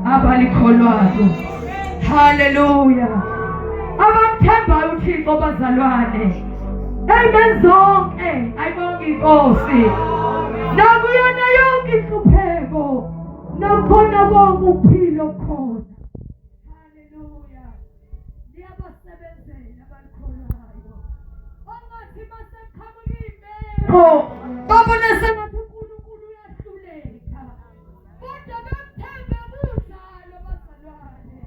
abalikholwayo. Haleluya. Abamthembayo uThixo bazalwane. Engezonke ayibonge inkosi. Nakuyona yonke inhlupheko. Nakhona bonke ukuphila khona. Haleluya. Liyabasebenzela abalikholwayo. Ongathi baseqhamuka imeko. Babona sengathi uNkulunkulu uyahluleka. Kodwa bamthembe bunjalo bazalwane.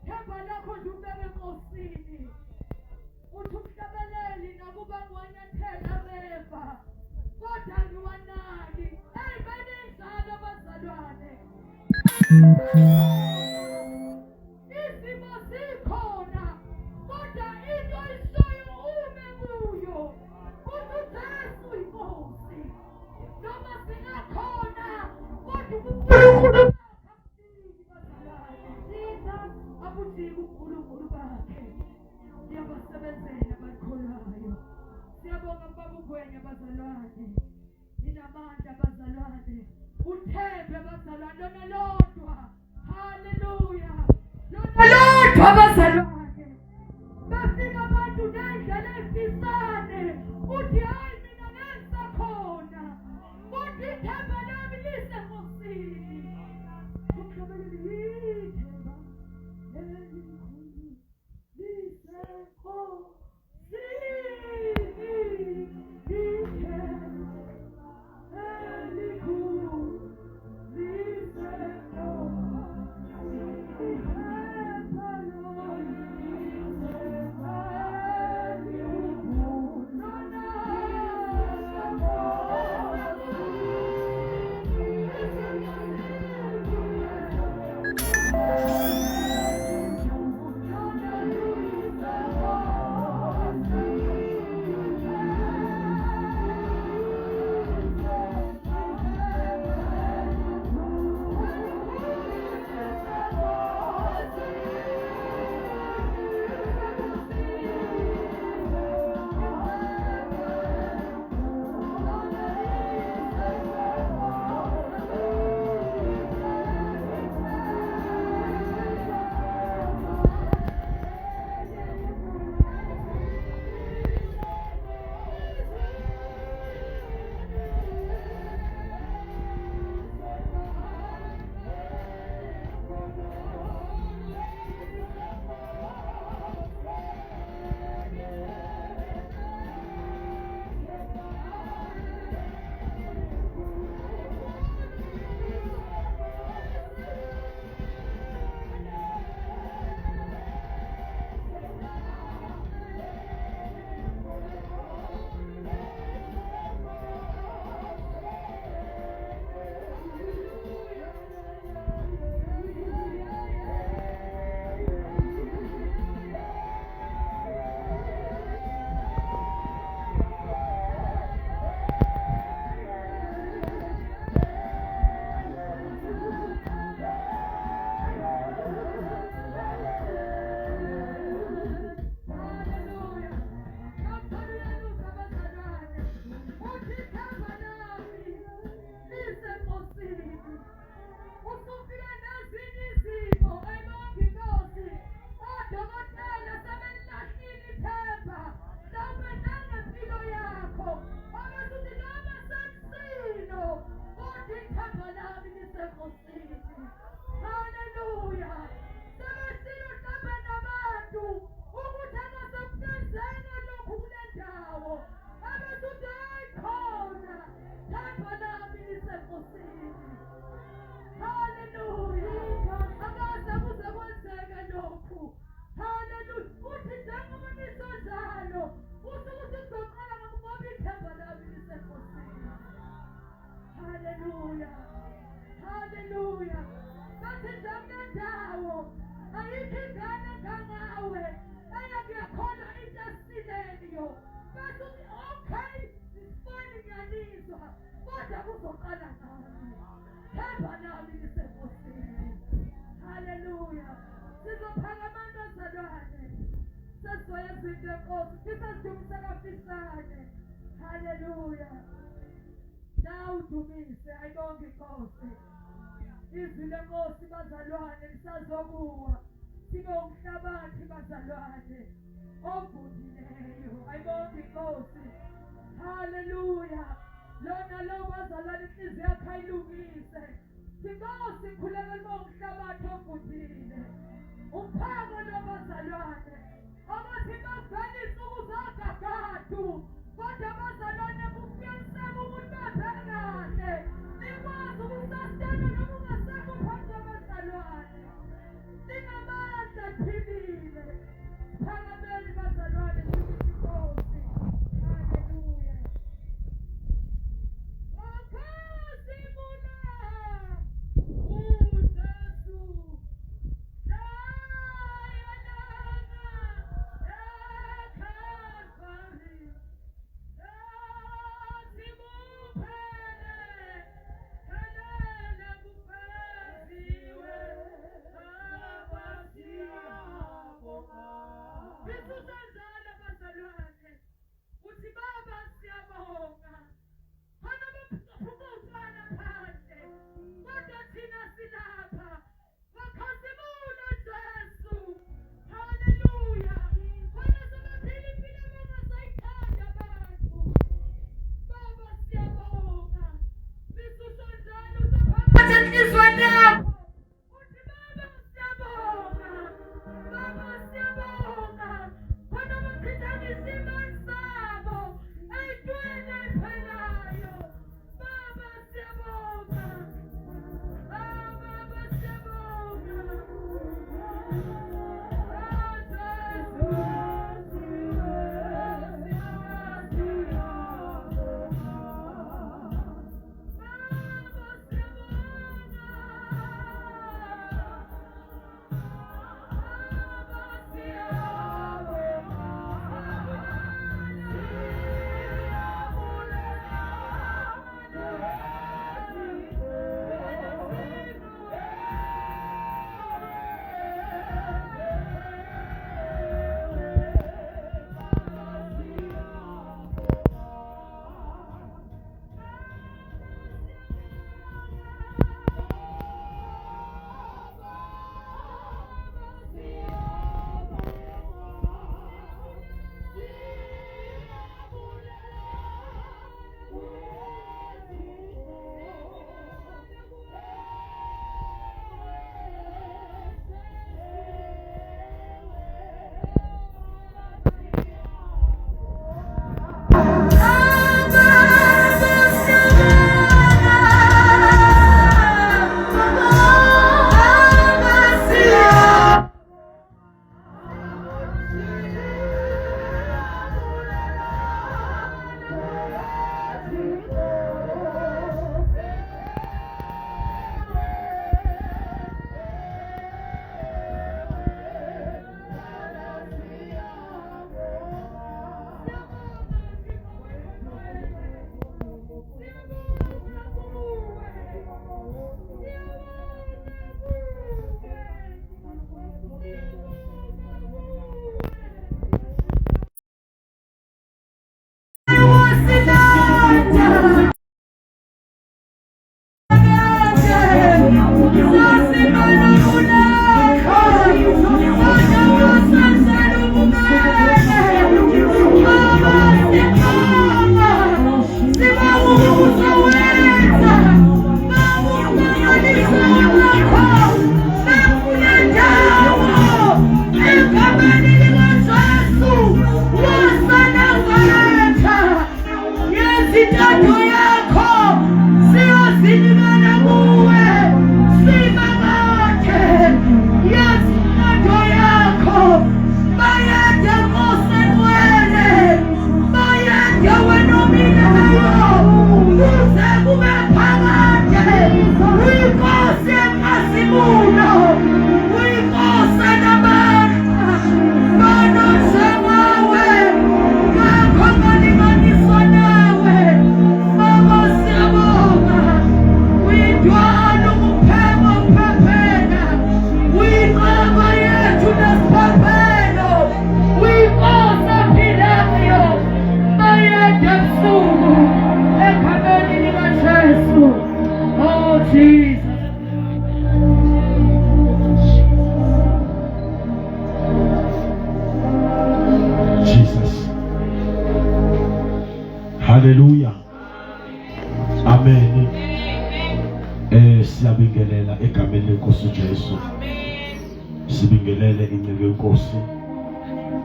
Themba lakho nje ubeke enkosini. Uthi umhlabeleli nakuba ngiwanyathela ameva. Kodwa ngiwanaki. Benenjalo bazalwane. Izimo zikhona. Kodwa into ishoyo ume kuyo. UJesu inkosi. Noma singakhona. Kodwa uNkulunkulu abudinga uNkulunkulu bakhe. Siyabasebenzela abalikholwayo. Siyabonga Baba ugwenya bazalwane. Ninamandla bazalwane. Uthembe bazalwane lona lodwa. Haleluya. Lona lodwa bazalwane. Bafika abantu nendlela ezifisane. Uthi hayi mina ngenza khona. Uthi ithemba lami lisenkosini. Uhlabelele ithemba elikhulu lisenkosini. Hallelujah. Hallelujah. Bathi jamnandawo ayikho ingane kangawe engiyakholwa into esileyo. Bathi okay, isifani ngiyalizwa kodwa kuzoqala nami. Themba nami lisengosini. Hallelujah. Sizophakamana bazalwane. Sesizoyenza into enkosi. Sisesidumisa kafisane. Hallelujah. Now udumise ayibonge inkosi. Izwi lenkosi bazalwane lisazokuwa. Sibe umhlabathi bazalwane ovundileyo. Ayibonge inkosi. Hallelujah. Lona lo bazalwane inhliziyo yakhe ayilungise. Inkosi ikhuleka lo umhlabathi ovundile. Umphako lo bazalwane. Abathi bavela insuku zagagadu. Kodwa bazalwane kufiyaniseka ukuthi baphele kahle. Nikwazi ukusastana noma ungasekho phansi abazalwane. Ningamandla philile. Phakameni bazalwane sithi inkosi. Hallelujah. Wakhazimula uJesu. Dayalana eKalvari. Jesus. Hallelujah. Amen. Siyabingelela egameni lenkosi Jesu. Sibingelele inceku yenkosi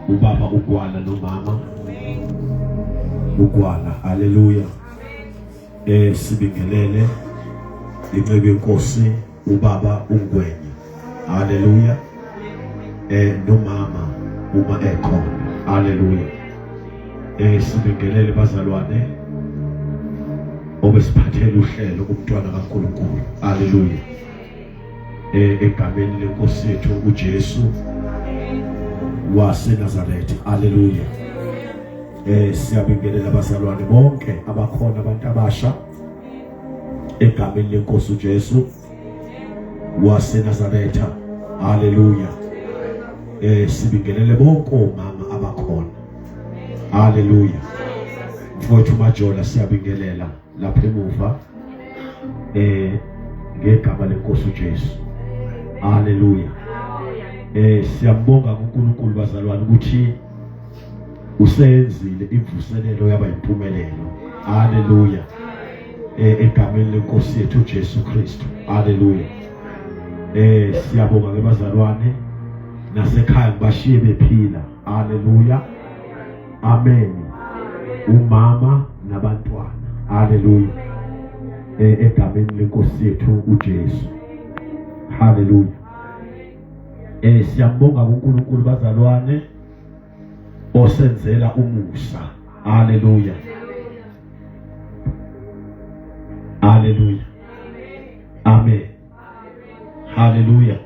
ubaba uGwala nomama uGwala. Hallelujah. Sibingelele inceku yenkosi ubaba uNgwenye. Hallelujah. Nomama uma ekhona. Hallelujah. Sibingelele bazalwane obesiphathela uhlelo kumntwana kaNkulunkulu. Hallelujah. Egameni lenkosi yethu uJesu waseNazaretha. Hallelujah. Siyabingelela abazalwane bonke abakhona abantu abasha egameni lenkosi uJesu waseNazaretha. Hallelujah. Sibingelele bonke omama abakhona. Hallelujah. Mfowethu Majola siyabingelela lapha emuva ngegama lenkosi uJesu. Hallelujah. Siyambonga uNkulunkulu bazalwane ukuthi usenzile imvuselelo yaba impumelelo. Hallelujah. Egameni lenkosi yethu uJesu Kristu. Hallelujah. Siyabonga ke bazalwane nasekhaya bashiye bephila. Hallelujah. Amen. Umama nabantwana. Hallelujah. Egameni lenkosi yethu uJesu. Hallelujah. Siyambonga uNkulunkulu bazalwane osenzela umusa. Hallelujah. Hallelujah. Amen. Hallelujah.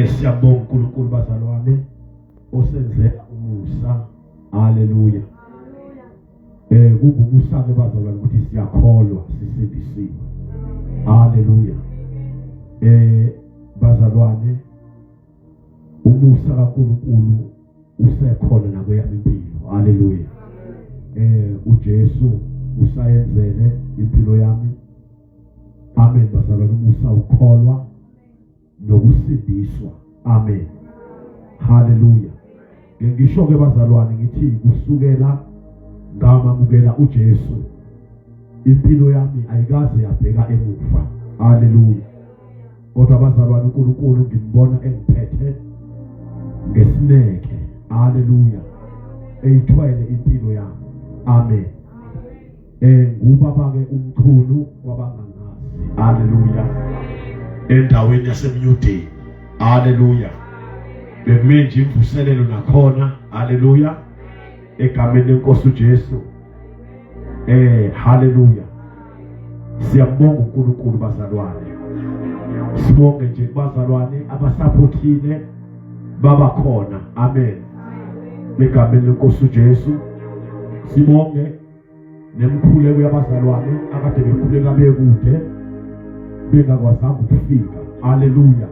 Siyambonga uNkulunkulu bazalwane osenzela umusa. Hallelujah. Kungumusa ke bazalwane ukuthi siyakholwa sisindisiwe. Hallelujah. Bazalwane umusa kaNkulunkulu usekhona nakweyami impilo. Hallelujah. uJesu usayenzele impilo yami. Amen bazalwane, umusa ukholwa nokusindiswa. Amen. Hallelujah. Ngisho ke bazalwane ngithi kusukela ngamamukela uJesu impilo yami ayikaze yabheka emuva. Hallelujah. Kodwa bazalwane uNkulunkulu ngimbona engiphethe ngesineke. Hallelujah. Eyithwele impilo yami. Amen. Ngubaba ke umkhulu wabangangazi. Hallelujah. Endaweni yaseMnyudeni. Hallelujah. Bekumenje imvuselelo nakhona. Hallelujah. Egameni lenkosi uJesu. Hallelujah. Siyambonga uNkulunkulu bazalwane. Sibonge nje bazalwane abasupportile baba khona. Amen. Egameni lenkosi uJesu. Sibonge nemkhuleko yabazalwane akade bekhuleka bekude bengakwazanga ukufika. Hallelujah.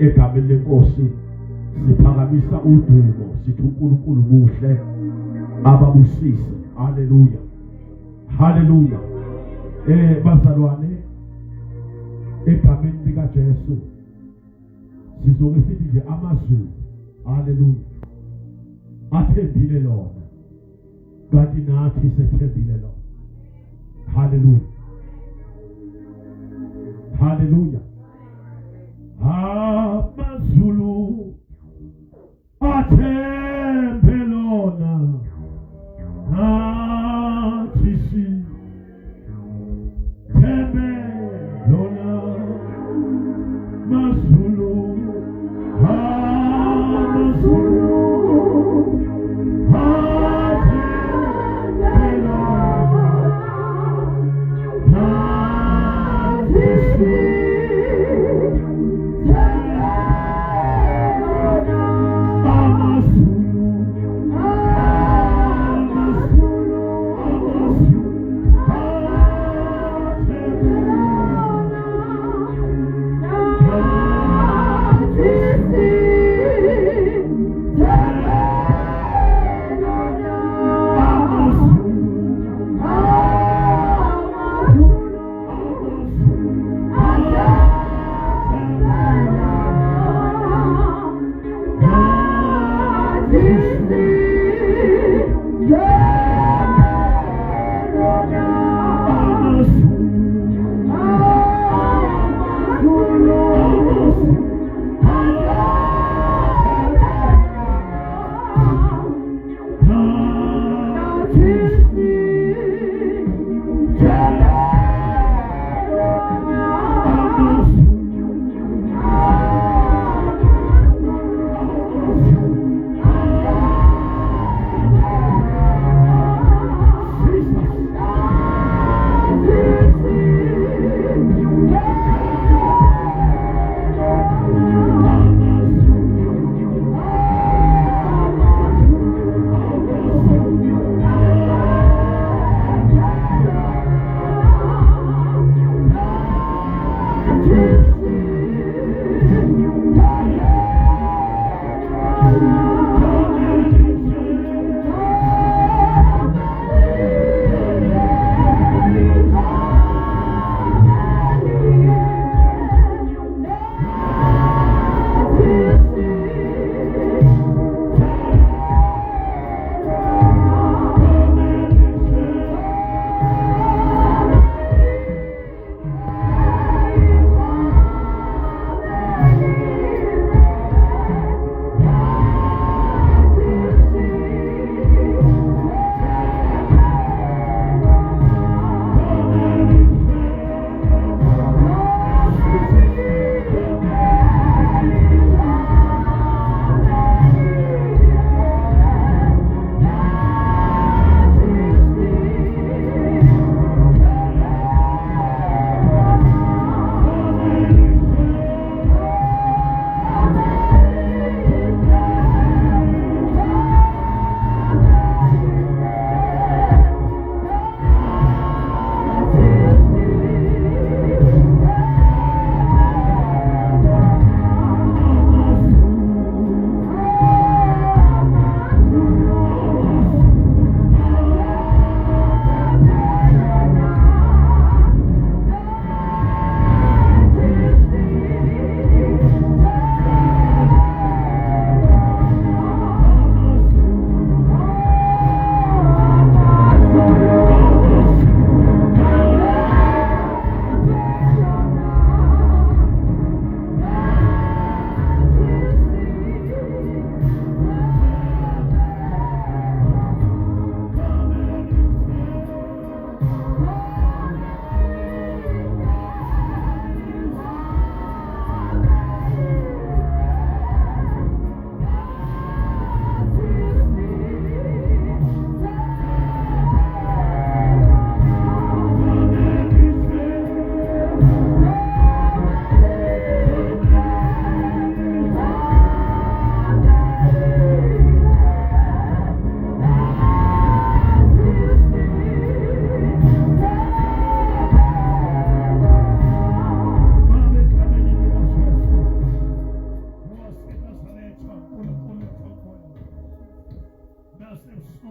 Egameni lenkosi siphakamisa udumo sithi uNkulunkulu muhle ababusise. Hallelujah. Hallelujah. Bazalwane egameni lika Jesu sizoke sithi nje amazulu. Hallelujah. Athembile lona kanti nathi sethembile lona. Hallelujah. Hallelujah. Amazulu athembe lona nathi sithembe lona. Mazulu amazulu yeah.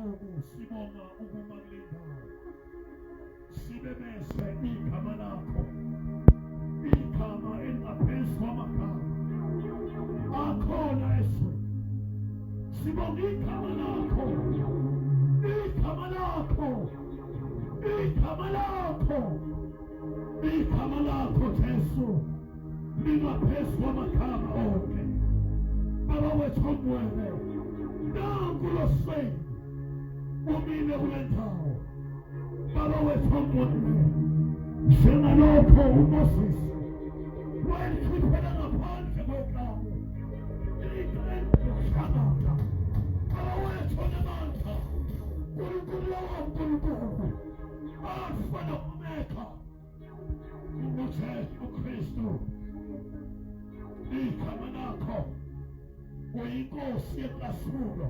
busuku sibonga ukuma kule ndawo. Sibemese igama lakho. Igama elingaphezu kwamagama. Akhona ezweni. Sibonga igama lakho. Igama lakho. Igama lakho. Igama lakho Jesu. Lingaphezu kwamagama onke. Baba wethu omwele. Nanku lo sweni. Umile kule ndawo. Baba wethu omwele. Njengalokho uMoses wayekhiphela ngaphandle kweqhawe. Shakata. Baba wethu onamandla. Nkulunkulu wankulunkulu. Alfa noOmega. UJesu Kristu. Igama lakho. Uyinkosi yenhlasulo.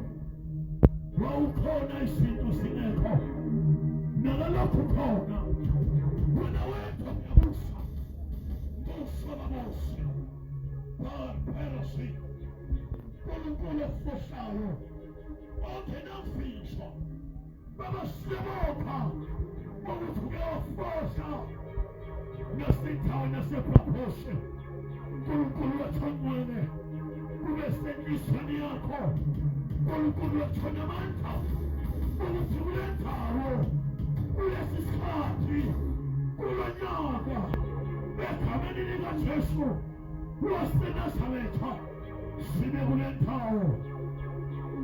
Wawukhona izinto zingekho. Nakalokhu khona. Wena wedwa uyabusa. Busa babusi. Perisi. Nkulunkulu ofuhlayo. Ongenamfihlo. Baba siyabonga. Ukuthi uyawafosa. Nasendawo naseproportion. Nkulunkulu wethu omwele. Kube senhliziyweni yakho. Nkulunkulu wethu onamandla. Ukuthi kule ndawo. Kulesi sikhathi. Kulo nyaka. Egameni likaJesu. waseNazaretha. Sibe kule ndawo.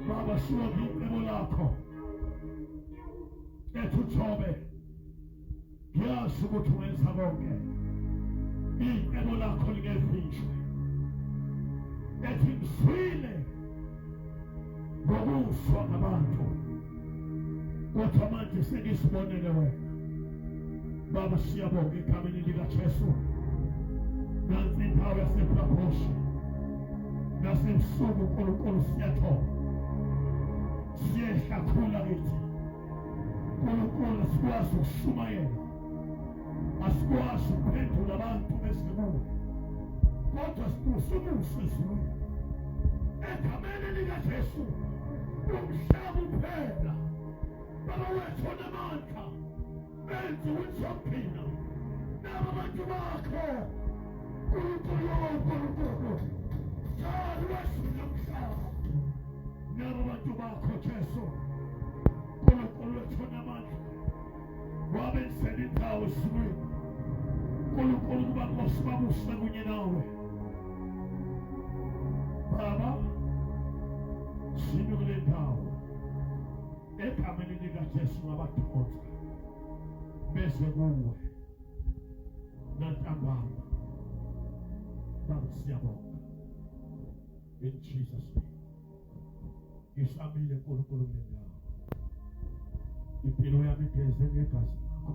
Baba sibonga icebo lakho. Ethujobe. Ngiyazi ukuthi wenza konke. Icebo lakho lingefishwe. Ethi mswile ngokuswa ngabantu. Kodwa manje sengisibonele wena. Baba siyabonga egameni likaJesu. Nansi indawo yasePraposhi. Nasemsuku uNkulunkulu siyathoba. Siyehlakhula kithi. uNkulunkulu asikwazi ukushumayela. Asikwazi ukuphendula abantu besibulo. Kodwa sibusubuso izulu. Egameni likaJesu. Umhlaba uphela. Baba wethu onamandla. Benze uNsophina. Naba abantu bakho. uNkulunkulu. Jalo wesifuna umhlaba. Naba abantu bakho Jesu. uNkulunkulu wethu onamandla. Wabenzela indawo esizweni. uNkulunkulu kuba Nkosi babuse kunye nawe. Baba, sime kule ndawo. Egameni likaJesu ngabathonza. Bese kuwe. Nantambama. Baba siyabonga. In Jesus' name. Ngisamile uNkulunkulu kule ndawo. Impilo yami igeze ngegazi lakho.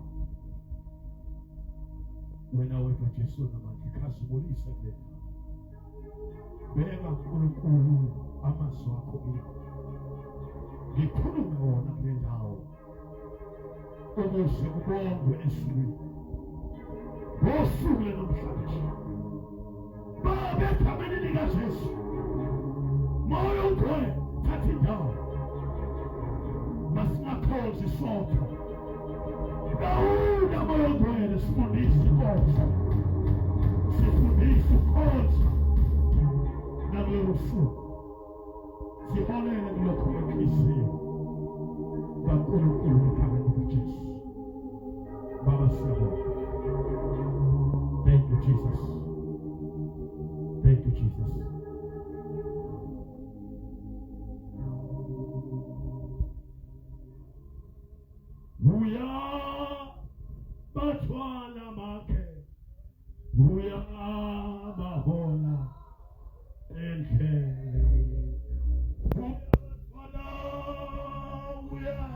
Wena wethu Jesu namandla ikhazimulise kule ndawo. Beka uNkulunkulu amazwi akho kimi. Ngikhulume wona kule ndawo. Ukuze kubongwe esizweni. Ngosuku namhlanje. Baba egameni likaJesu. Moya ongcwele thatha indawo. Masingakhozi sodwa. Dawuda moya ongcwele sifundise inkonzo. Sifundise ukukhoza. Nakulolu suku. Siholele kulokho enhliziyo. kaNkulunkulu egameni likaJesu. Baba siyabonga. Thank you Jesus. Thank you Jesus. Buya bathwala bakhe. Buya bahola endleleni. Buya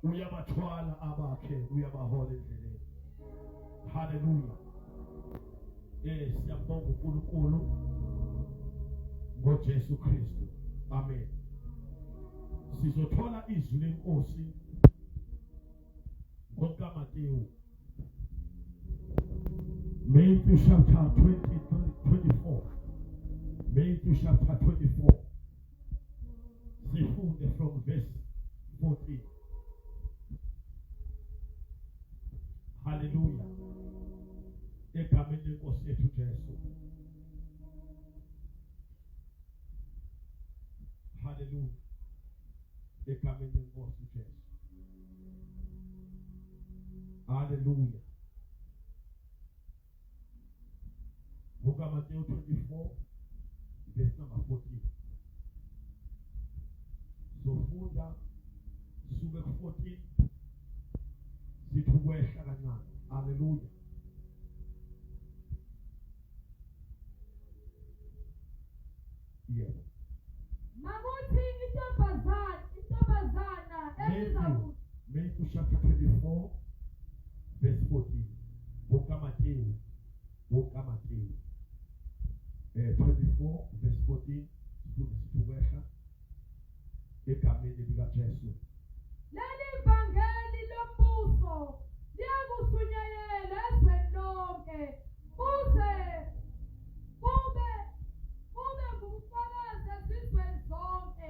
uyabathwala abakhe, uyabahola endleleni. Hallelujah. Siyabonga uNkulunkulu ngoJesu Kristu. Amen. Sizothola izwi lenkosi ngokaMateyu. Matthew chapter 24. Matthew chapter 24. Sifunde from verse 14. Hallelujah. Egameni lenkosi yethu Jesu. Hallelujah. Egameni lenkosi Jesu. Hallelujah. Book of Matthew 24, verse number 14. So funda suke 14 sithukwehla kancane. Hallelujah. Yes. Makuthi intombazana Matthew chapter 24, verse 14. Book of Matthew. 24, verse 14. Sithukwehla egameni lika Jesu. leli vangeli lombuso liyakusunyelela ezweni lonke kuze kube ngubufakazi ezizweni zonke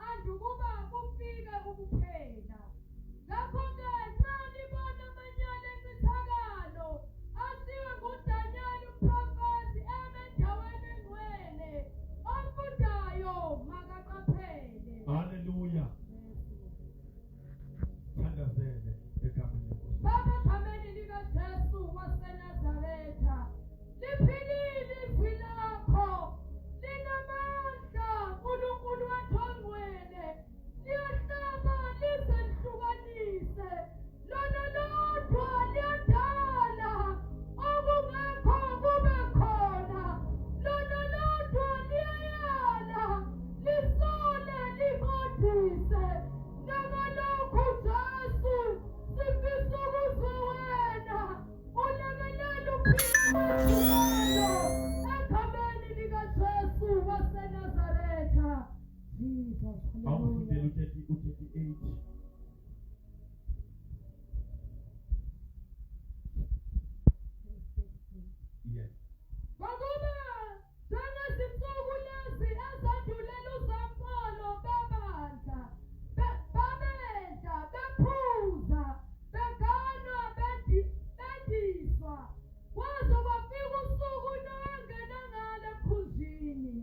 andukuba kufike ukuphela. Ngakho-ke nxa libona amanyala emithakalo asiwe nguDanyeli umprofethi eme endaweni engcwele, omfundayo makaqaphele. Hallelujah. Thandazele egameni lenkosi. Baba, egameni likaJesu waseNazaretha, liphilile izwi lakho, linamandla, uNkulunkulu wethu ongcwele, liyahlaba lize lihlukanise, lona lodwa liyadala, okungekho kube khona, lona lodwa liyayala, lisole liqondise, nakalokhu Jesu sifisa ukuzwa wena ulekelela uphilo egameni likaJesu waseNazaretha. Jesus, Awufundele hallelujah. u-38. Yes. Ngokuba njengezinsuku lezi ezandulela uzamcolo bebandla, babedla, bephuza, beganwa, bendiswa, kwaze kwafika usuku longena ngale emkhunjini.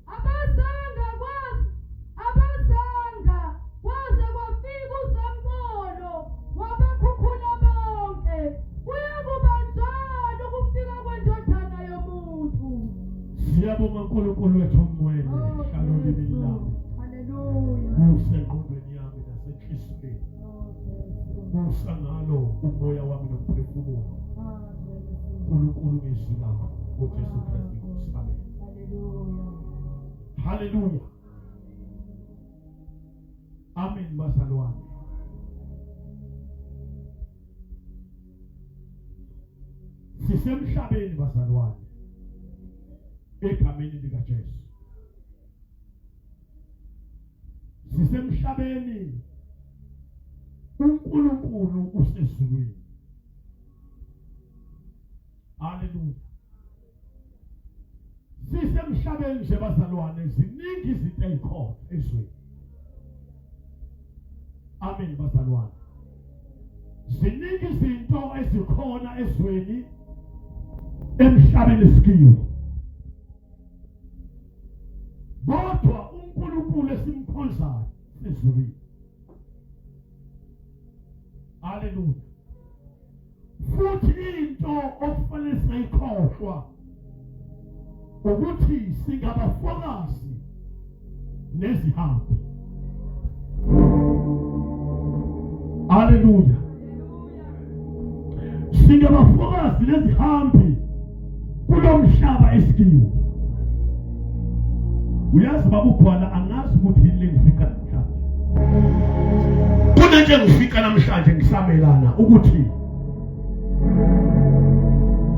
Abazanga kwaze kwafika uzamcolo wabakhukhula bonke. Kuyakuba njalo ukufika kwendodana yomuntu. Siyabonga uNkulunkulu wethu ongcwele. Oh, Hlalo libe Yesu. lawo. Hallelujah. Kusengqondweni yami nasenhliziyweni. Oh, Yesu. Kusa ngalo umoya wami nomphefumulo. Ah, Yesu. uNkulunkulu ngizwi lakho ngoJesu Kristu inkosi. Amen. Hallelujah. Hallelujah. Amen bazalwane. Sisemhlabeni bazalwane. Egameni likaJesu. Sisemhlabeni. uNkulunkulu usezulwini. Hallelujah. Sisemhlabeni nje bazalwane, ziningi izinto ezikhona ezweni. Amen bazalwane. Ziningi izinto ezikhona ezweni emhlabeni sikiwo. Kodwa uNkulunkulu esimkhonzayo sezulwini. Hallelujah. Futhi into okufanele siyikhohlwa ukuthi singabafakazi nezihambi. Hallelujah. Singabafakazi nezihambi kulomhlaba esikiwo. Uyazi baba ukhona angazi ukuthi yini lengifika namhlanje. kunento engifika namhlanje ngisamelana ukuthi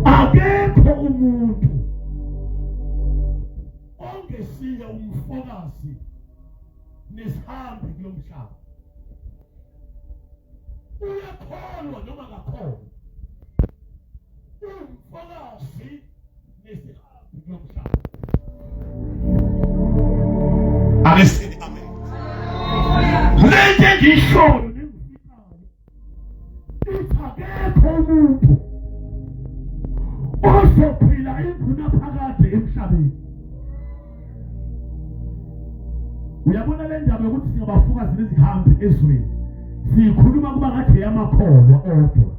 akekho umuntu ongesiye umfokazi nesihambi kulomhlaba. Uyakholwa noma akakholwa, umfokazi nesihambi kulomhlaba. Ake amen. Lento engishoyo nengifikayo ithi akekho umuntu ozophila induna phakade emhlabeni. Uyabona le ndaba yokuthi singabafokazi nezihambi ezweni sikhuluma kuba ngathi yamakholwa odwa.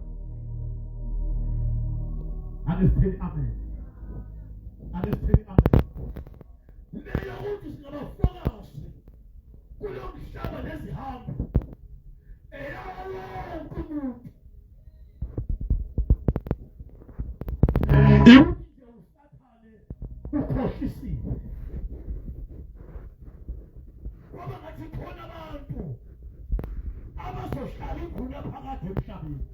Ake amen. Ake amen. Leyo ukuthi singabafokazi kulo mhlaba nezihambi eyawonke umuntu. Nje usathane ukhohlisiwe. Ngoba ngathi khona abantu abazohlala induna phakade emhlabeni.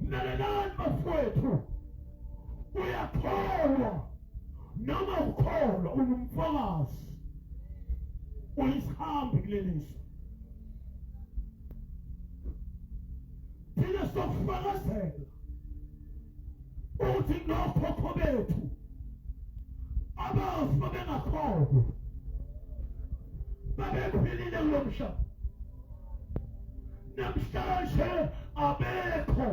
Nalalani bafowethu, uyakholwa noma ukholwa ungumfokazi uyisihambi kulelizwe. Thina sokufakazela ukuthi nokhokho bethu abafa bengakholwa babephilile kulo mhlaba, namhlanje abekho.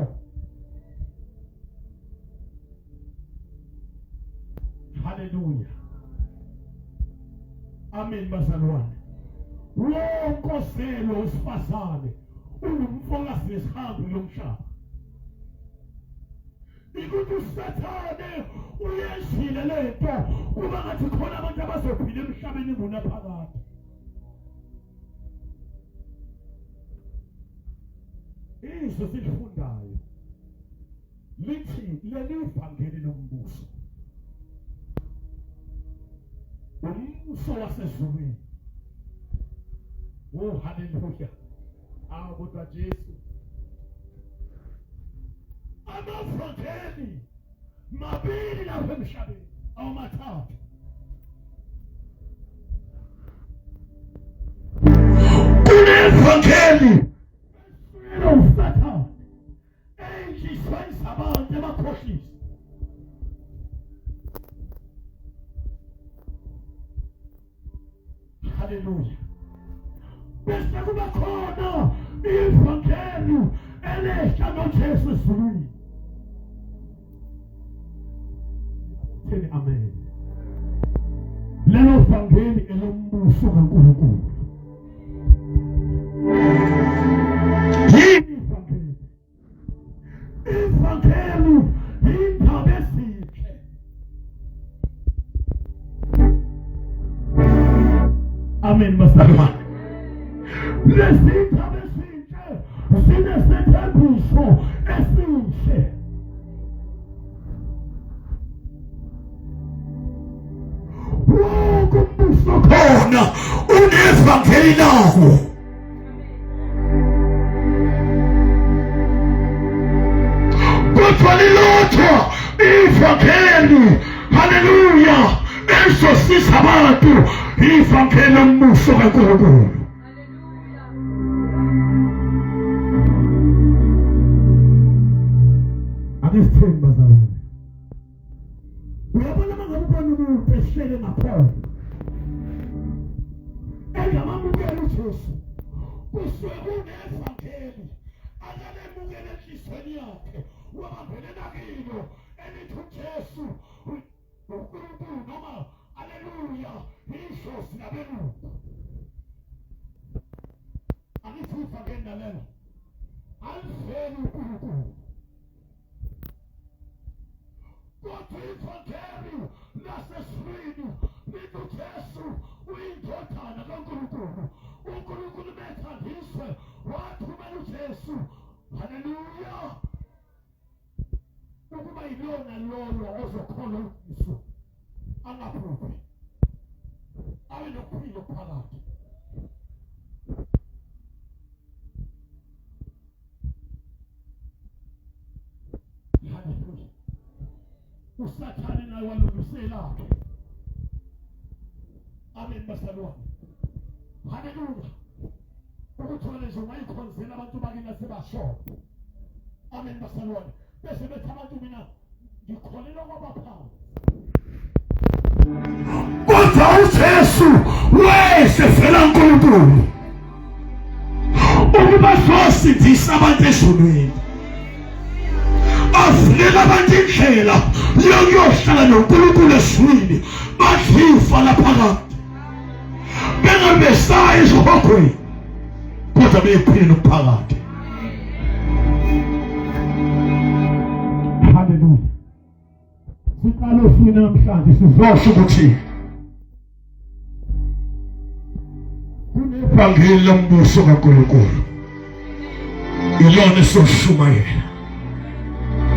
Haleluya. Amen bazalwane. Wonke oselo wesifazane ungumfokazi nesihambi lomhlaba. Ikuthi usathane uyeshile lento kuba ngathi khona abantu abazophila emhlabeni nguna phakade. Izwi silifundayo lithi leli ivangeli lombuso, umbuso wasezulwini. Oh haleluya. Kodwa Jesu amavangeli mabili lapha emhlabeni awumathathu. Kunevangeli usathane enhlisweni zabantu abakhohlisa. Haleluya. Bese kuba khona ivangeli elehla noJesu ezulwini. Say amen. Lelo vangeli elombuso kaNkulunkulu. Yini ivangeli? Ivangeli indaba ezinhle. Amen bazalwane. Lesindaba ezinhle sinesethembiso esihle. Wonke umbuso khona unevangeli lawo. Kodwa lilotshwa ivangeli, haleluya, ezosiza abantu, ivangeli lombuso kaNkulunkulu. Angisithemba bazalwane. Uyabona mangabona umuntu ehlele ngaphona engamamukela uJesu, kusuke kunevangeli akalemukela enhlizweni yakhe, wabambelela kilo elithi uJesu uNkulunkulu noma haleluya inhlosi nabelungu. Angithi ivangeli nalelo aliveli uNkulunkulu, kodwa ivangeli laseswini lithi uJesu uyindodana kaNkulunkulu. uNkulunkulu bethandiswe wathumela uJesu, haleluya, ukuba yilona lolo ozokholwa uJesu angaphuphi, abe nokuphila phakathi. usathane naye walungiselaphi. Amen basalwane. Haleluya. Ukuthola nje ungayikhonzela abantu bakini nasebasho. Amen basalwane. Bese bethi abantu mina ngikholelwa kwabaphawu. Kodwa uJesu wayesefela uNkulunkulu ukuba zosindisa abantu ezulwini. Avulela abantu indlela yokuyohlala noNkulunkulu eswini badlifa laphakathi. Bengabesayi ezihogweni kodwa beyiphila phakathi. Haleluya. Siqale ufuna namhlanje sizosho ukuthi kunevangeli lombuso kaNkulunkulu. Ilona esoshumayela.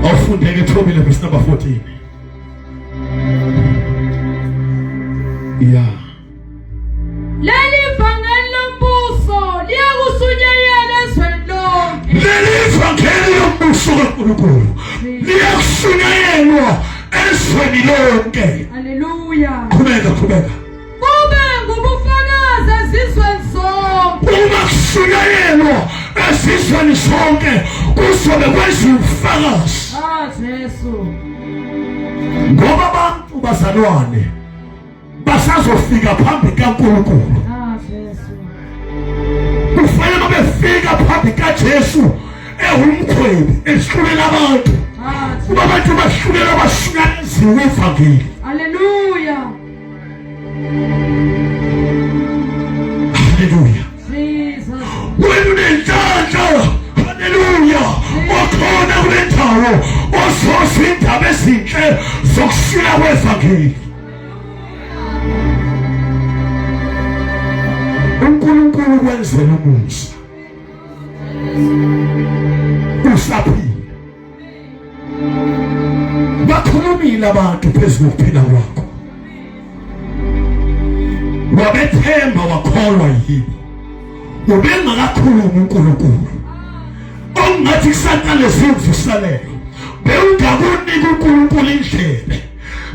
Awufundeke Thobile verse number 14. Yeah. Leli vangeli lombuso liyakusunyayela ezweni lonke. Leli vangeli lombuso kaNkulunkulu liyakusunyayelwa ezweni lonke. Haleluya. Qhubeka. Kube ngubufakazi ezizweni zonke. Uma kusunyayelwa ezizweni zonke kuzobe kwenziwa ubufakazi. Jesu. Ngoba abantu bazalwane basazofika phambi kaNkulunkulu. Jesu. Kufanele uma befika phambi kaJesu ewumkhwebi eshulela abantu. Kuba abantu bashulela abashunyaliziwe ivangeli. Haleluya. Haleluya. Jesus. Wena unenhlanhla. Haleluya. Okhona kule ndawo ozoza indaba ezinhle zokushila kwevangeli. uNkulunkulu kwenzela umusa. Usaphila. Bakhulumile abantu phezulu kokuphila kwakho. Wabethemba wakholwa yibo. Ubengakakhulumi uNkulunkulu. Ongathi kusaqale simvuselelo. Bewungakunika uNkulunkulu indlela.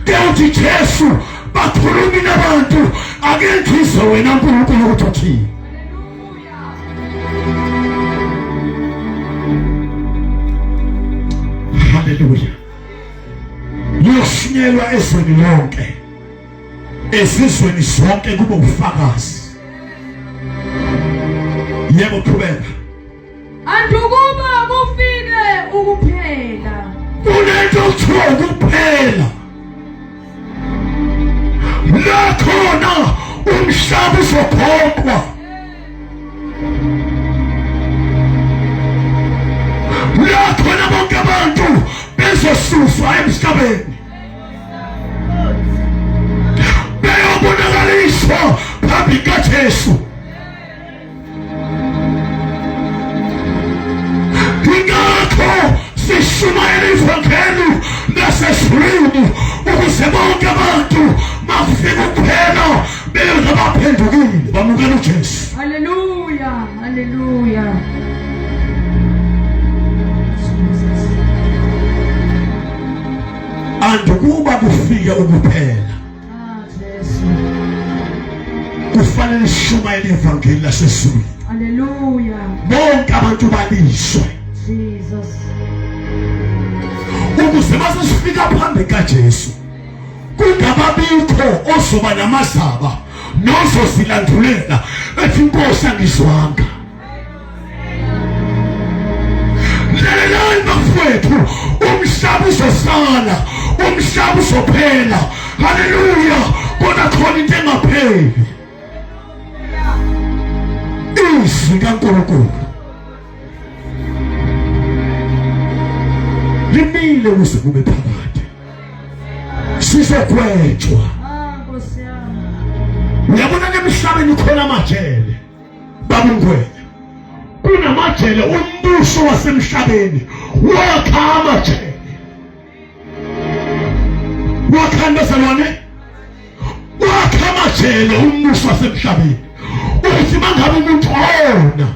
Kewuthi Jesu bakhulumi nabantu akekho wena uNkulunkulu ukuthi uthini. Haleluya. Yoshunyelwa ezweni lonke. Ezizweni zonke kube ubufakazi. Yebo qhubeka. Andukuba kufike ukuphela. Unento kuthiwa ukuphela. La khona umhlaba uzophoqwa. La khona bonke abantu bezosuswa emhlabeni. Beyobonakaliswa phambi kaJesu. Ingakho sishumayela ivangeli naseswini ukuze bonke abantu makufika ukuphela beze baphendukile bamukela uJesu. Haleluya. Haleluya. Andukuba kufike ukuphela. Jesu. Kufanele sishumayele ivangeli laseswini. Haleluya. Bonke abantu baliswe. Jesus. Ukuze masifika phambi kaJesu kungababikho ozoba namazaba nozozilandulela ethi inkosi angizwanga. Lalelani bafowethu, umhlaba uzosala, umhlaba uzophela. Haleluya. Kodwa khona into engapheli. Izwi kaNkulunkulu limile ukuze kube phakathi. Sizogwetshwa. Nkosi yami. Uyabona emhlabeni khona amajele. Babungwenya. Kunamajele umbuso wasemhlabeni. Wakha amajele. Wakhanda salwane. Wakha amajele umbuso wasemhlabeni. Uthi mangabe umuntu ona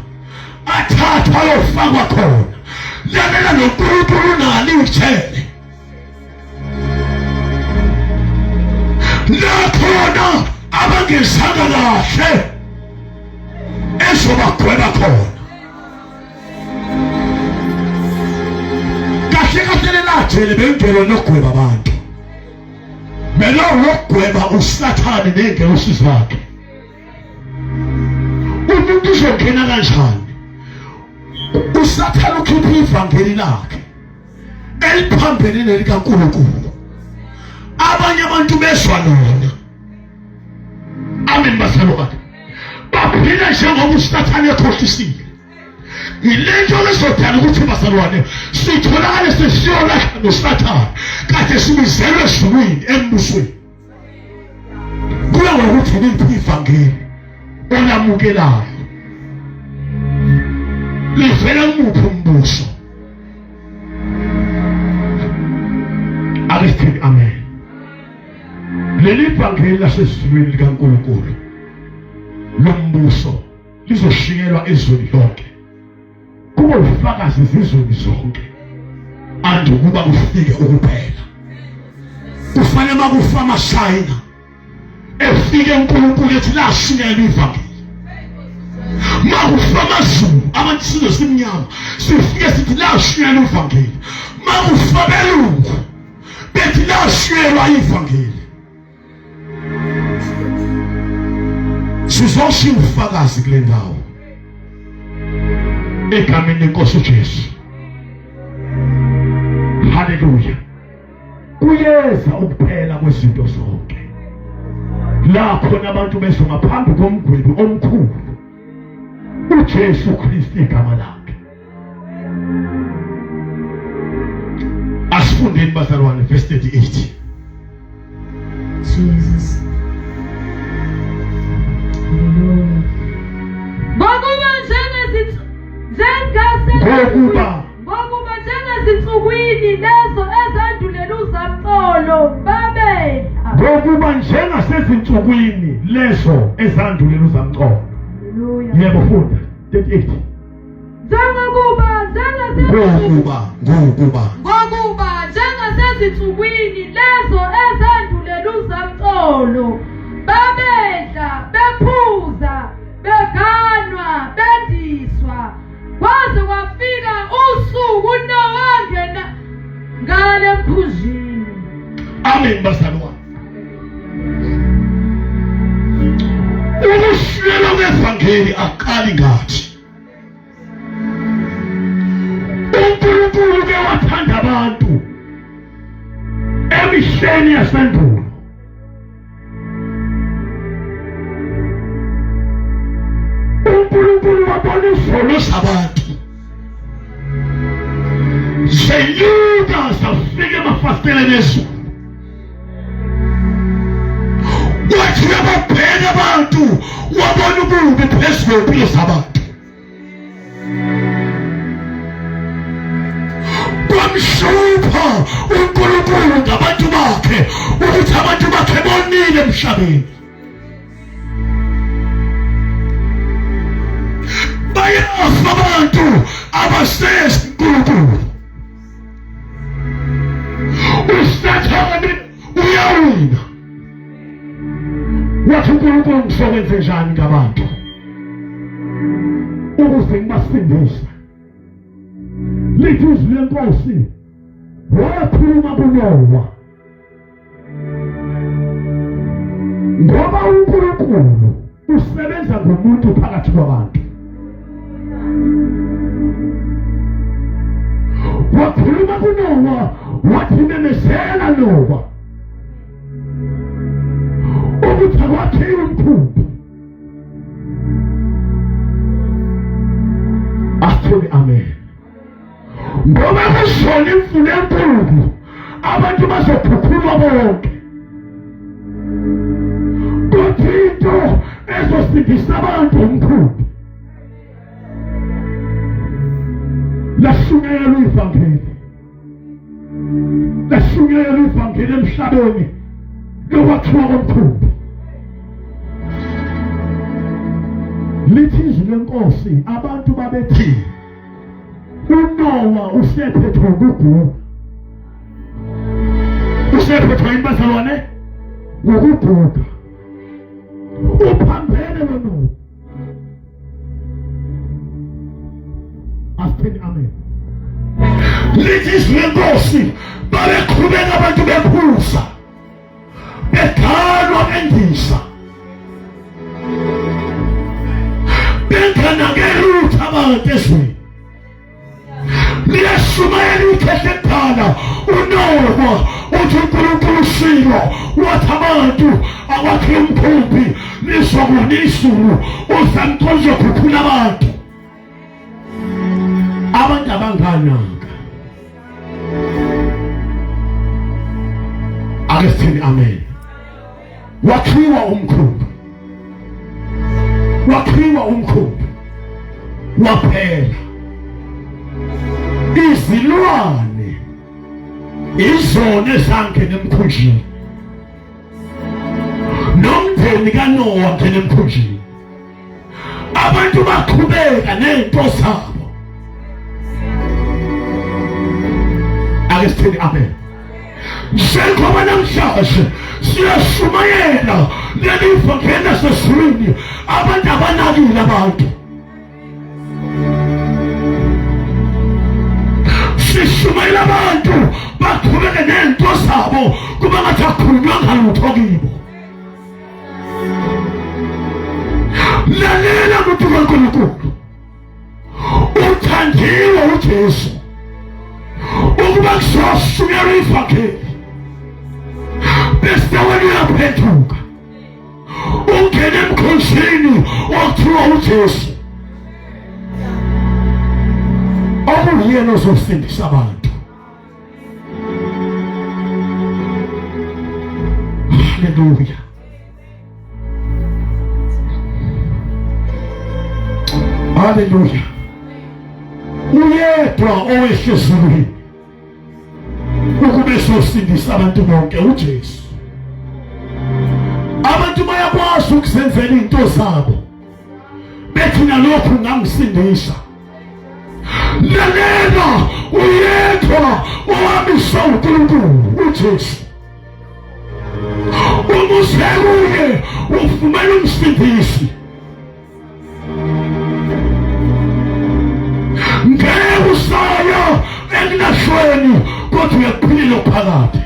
athathwa ayofakwa khona. Lalela noNkulunkulu nalo ijele. nakhona abangezanga kahle ezobagweba khona kahle kahle lelathele bengelo nokugweba abantu belo lokugweba usathane nengelosi zakhe umuntu uzongena kanjani usathane ukhipha ivangeli lakhe eliphambene nelikaNkulunkulu abanye abantu bezwa lona amen basalokade baphila njengoba usathane ekhohlisile ilento lesodala ukuthi basalwane sitholakale sesiyolahla nosathane kade sibizelwe ezulwini embusweni kuya ngokuthi liphi ivangeli olamukelayo livela kumuphi umbuso alithi amen leli vangeli lasezulwini likaNkulunkulu lombuso lizoshiyelwa ezweni lonke kuba ufakazi izizweni zonke andukuba kufike ukuphela kufanele makufa amasayina efike uNkulunkulu ethi lashiyelwa ivangeli makufa amazulu abantu sizwe simnyama sifike sithi lashiyelwa ivangeli makufa belungu bethi lashiyelwa ivangeli sizoshiya ufakazi kule ndawo egameni lenkosi uJesu haleluya kuyeza ukuphela kwezinto zonke la khona abantu beso ngaphambi komgwebi omkhulu uJesu Kristu igama lakhe asifundeni bazalwane verse 38 Jesus. Ngokuba njengezinsukwini lezo ezandulela uzamcolo babedla. Ngokuba njengasezinsukwini lezo ezandulela uzamcolo. Yebo funda 38. Ngokuba njengasezinsukwini lezo ezandulela uzamcolo babedla bephuza beganwa bendiswa kwaze kwafika usuku uNowa ngale mphuzini. Amen bazalwane. Ukushiyelwa kwevangeli aqali ngathi uNkulunkulu ke wathanda abantu emisheni yasendulo uNkulunkulu wabona izono zabantu zeyuda zafika emafasiteleni ezulu wathi uyababheka abantu wabona ububi phezu kwempilo zabantu kwamhlupha uNkulunkulu ngabantu bakhe ukuthi abantu bakhe bonile emhlabeni bayafa abantu abasezi uNkulunkulu usathane uyawina wathi uNkulunkulu ngisebenze njani ngabantu ukuze ngibasindise lithi izwi lenkosi waphuma kuNowa ngoba uNkulunkulu usebenza ngomuntu phakathi kwabantu wakhuluma kuNowa wathi memezela Nowa ukuthi akwakhiwe umkhumbi athule amen ngoba kuzona imvula enkulu abantu bazophuphulwa bonke kodwa into ezosindisa abantu umkhumbi lashunyayelwa ivangeli emhlabeni lokwakhiwa komkhumbi lithi izwi lenkosi abantu babethi uNowa usephethwe ukuguga usephethwe yini bazalwane ngokubhuka uphambene wena. Asithini amen. Lithi izwi lenkosi babeqhubeka abantu bephuza bekhalwa bendisa benganakela ukuthi abantu ezweni liyashumayela ikhehle kuqala uNowa uthi uNkulunkulu usilo wathi abantu akwakhe umkhumbi nizokuna izulu uzamkhonza ukukhuphula abantu abanganaka. Akesithini amen. Wakhiwa umkhumbi waphela. Izilwane izona ezangena emkhunjini, nomndeni kaNowa ngene emkhunjini. Abantu baqhubeka nento zabo. Akesithini amen. Njengoba namhlanje siyashumayela leli vangeli lasezulwini, abantu abanakile abantu. Sishumayela abantu baqhubeke nento zabo kuba ngathi akhulunywa ngalutho kibo. Lalela muntu kaNkulunkulu, uthandiwe uJesu ukuba kusashumayela ivangeli. Bese wena uyaphethuka ungene emkhosini okuthiwa uJesu, okuyena ozosindisa abantu. Haleluya. Haleluya. Uyedwa owehle ezulwini ukube sosindisa abantu bonke uJesu. Abantu bayakwazi ukuzenzela into zabo bethi nalokhu ngangisindisa. Lalela, uyedwa owamiswa uNkulunkulu uJesu. Umuze kuye ufumene umsindisi. Ngeke usaya ekulashweni kodwa uyaphila phakathi.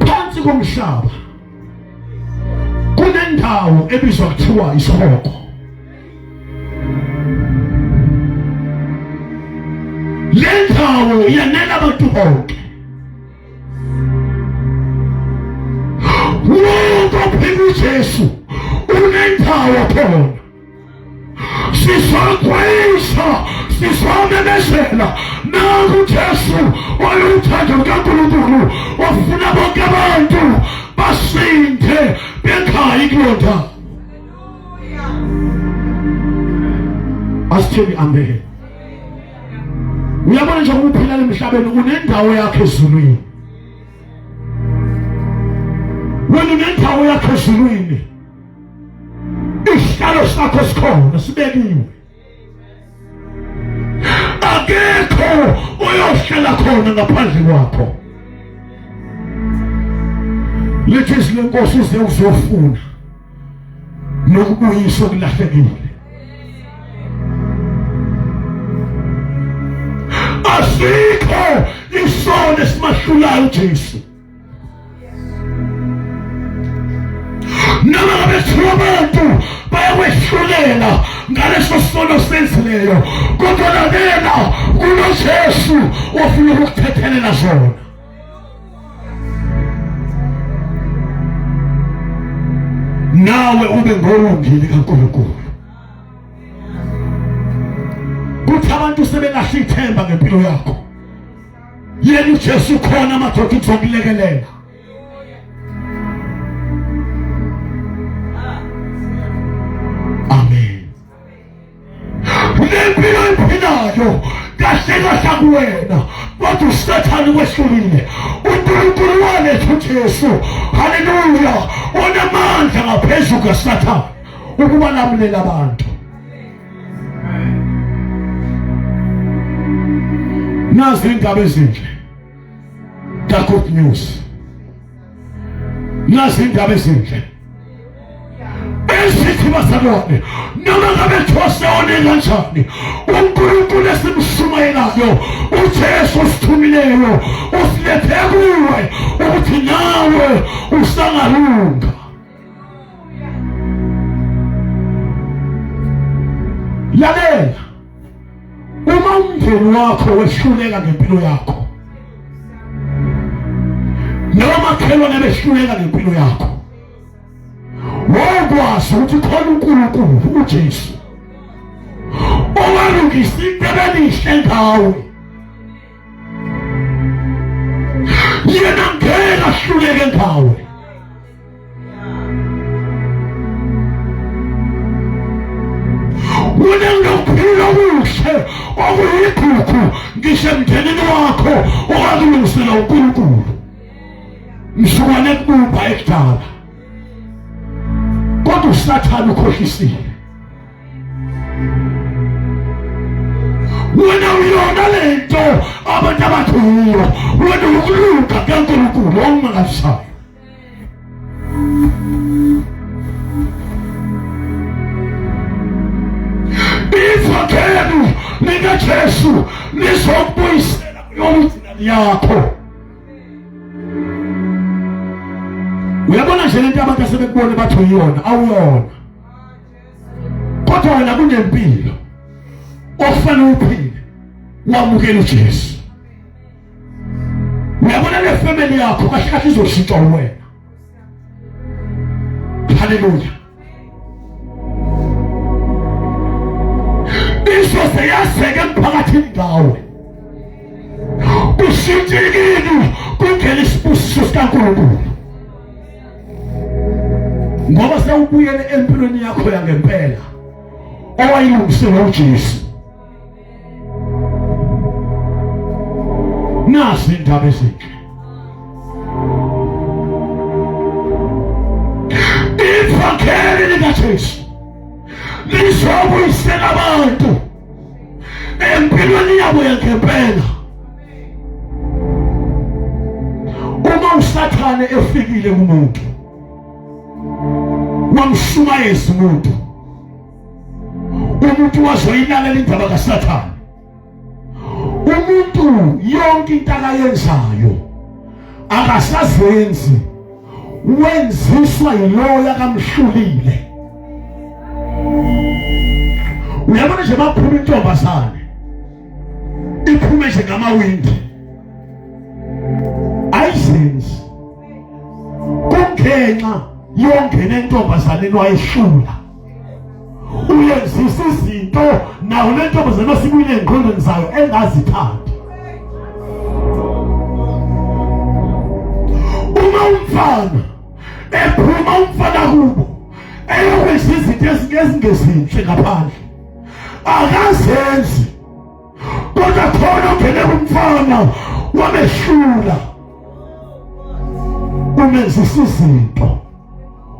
Phansi komhlaba kunendawo ebizwa kuthiwa isihoko. Le ndawo yanela abantu bonke. Wonke uJesu unendawo khona. Sisakwisa, sisamemezela nangu uJesu oluthando lukaNkulunkulu wafuna bonke abantu basinde bekhaya kulonda. Asithini amen. Uyabona nje ukuphila emhlabeni unendawo yakhe ezulwini. Wena unendawo yakhe ezulwini. Isihlalo sakho sikhona sibekiwe. Akekho uyohlala khona ngaphandle kwakho. Lithi izwi lenkosi uze uzofuna nokubuyisa okulahlekile. Asikho isono esimahlulayo uJesu. Noma ngabe abantu bayakwehlulela ngaleso sono senzileyo, kodwa lalela kunoJesu ofuna ukukuthethelela sona. Nawe ube ngolungile kaNkulunkulu. Kuthi abantu sebelahla ithemba ngempilo yakho, yena uJesu khona madoda uzokulekelela. Amen. Lempilo emphilayo kahle kahle kuwena, kodwa uSathane wehlulile. uNkulunkulu waletha uJesu, haleluya, onamandla ngaphezulu kaSathane ukuba lamulela abantu. nazi indaba ezinhle the good news nazi indaba ezinhle esithi bazalwane noma ngabe those one kanjani uNkulunkulu esimshumayelayo uJesu osithumileyo usilethe kuwe ukuthi nawe usangalunga. Lalela, uma umndeni wakho wehluleka ngempilo yakho noma khelwane behluleka ngempilo yakho, wakwazi ukuthi khona uNkulunkulu uJesu owalungisa into ebelihle ngawe, yena ngeke ahluleke ngawe. Unokuphila kuhle okuyigugu ngisho emndenini wakho owakulungisela uNkulunkulu mhlukane kubupha ekudala, kodwa uSathane ukhohlisile. Wena uyona lento abantu abathuyo, wena ukuluka kaNkulunkulu omangalisayo. Ifokhelu likaJesu lizokubuyisela kuyomthina yakho. Uyabona nje lento abantu asebekubona bathi uyona awuyona, kodwa wena kunempilo okufanele uphile wamukela uJesu. Uyabona le family yakho kahle kahle izoshintsha wena. Hallelujah. Isose yaseke emphakathini ngawe ushintshekile kungena isibusiso sikaNkulunkulu ngoba sewubuyele empilweni yakho yangempela owayilungisela uJesu. Nasi indaba ezinhle, ifokheli likaJesu lizobuyisela abantu empilweni yabo yangempela. Uma uSathane efikile kumuntu wamshumayeza umuntu wazoyilalela indaba kaSathane, umuntu yonke into akayenzayo akasazenzi, wenziswa yilowo yakamhlulile. Uyabona nje baphuma intombazane iphume nje ngamawindi ayizenzi, kungenxa yongena entombazaneni wayehlula uyenzisa izinto nawo le ntombazane osibuyile engqondweni zayo engazithandi. Uma umfana ephuma umfana kubo eyokwenza izinto ezingezinhle ngaphandle akazenzi, kodwa khona ongene kumfana wamehlula umenzisa izinto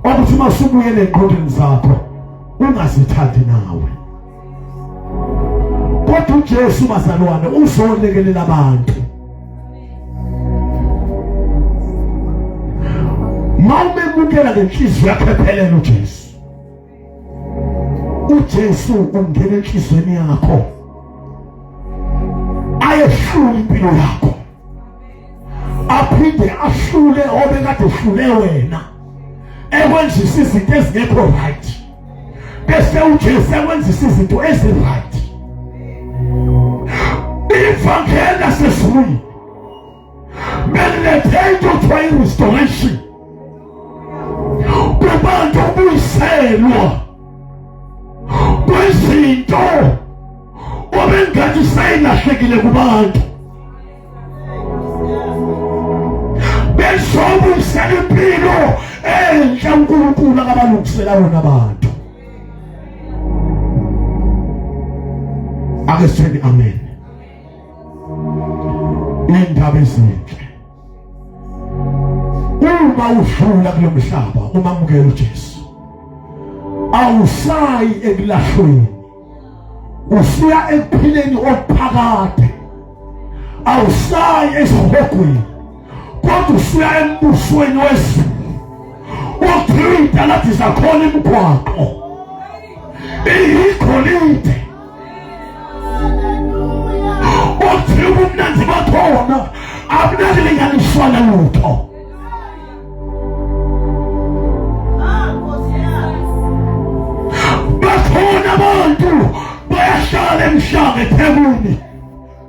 ukuthi masubuyele engqondweni zakho ungazithandi nawe. Kodwa uJesu bazalwane uzolekelela abantu. Mawumemukela ngenhliziyo yaphephelela uJesu ungena enhlizweni yakho ayehlule impilo yakho, aphinde ahlule obekade ehlule wena, ekwenzisa izinto ezingekho right, bese uJesu ekwenzisa izinto ezi-right. Ivangeli lasezulwini belilethe into kuthiwa i-restoration kubantu, ukubuyiselwa kwezinto obengathi seyilahlekile kubantu, bezobuyisela impilo enhle uNkulunkulu akabalungisela wona abantu. Ake sithi amen. Indaba ezinhle uma udlula kulo mhlaba, umamukela uJesu, awusayi ekulahlweni, usiya ekuphileni okuphakade awusayi esihogweni kodwa usuya embusweni wezulu wokuthintha lathi zakhona imigwaqo iyigolide wokuthi ubumnandi bakhona abunakulinganiswa nalutho. Bakhona abantu bayahlala emhlanga eThekwini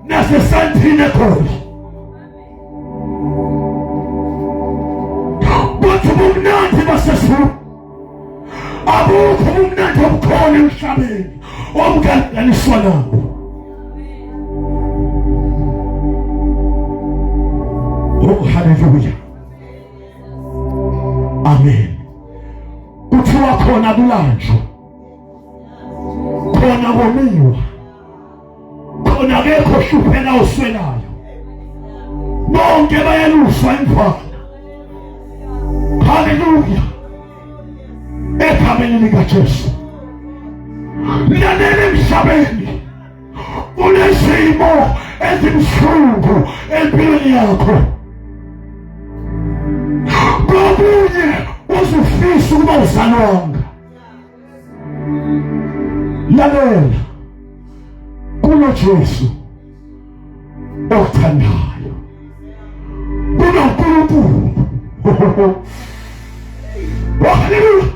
naseSandton eGoli buthi ubumnandi basesifu abukho ubumnandi obukhona emhlabeni obukalinganiswa nabo. Oh, hallelujah. Amen. Kuthiwa khona kulanjwa khona komiwa khona akekho hlupheka oswelayo bonke bayaluswa imfana. Hallelujah. Egameni likaJesu lanele emhlabeni unesimo ezimhlungu empilweni yakho kokunye uzufisa ukuba uzalonga. Lalela kunoJesu okuthandayo kunoNkulunkulu. Hallelujah.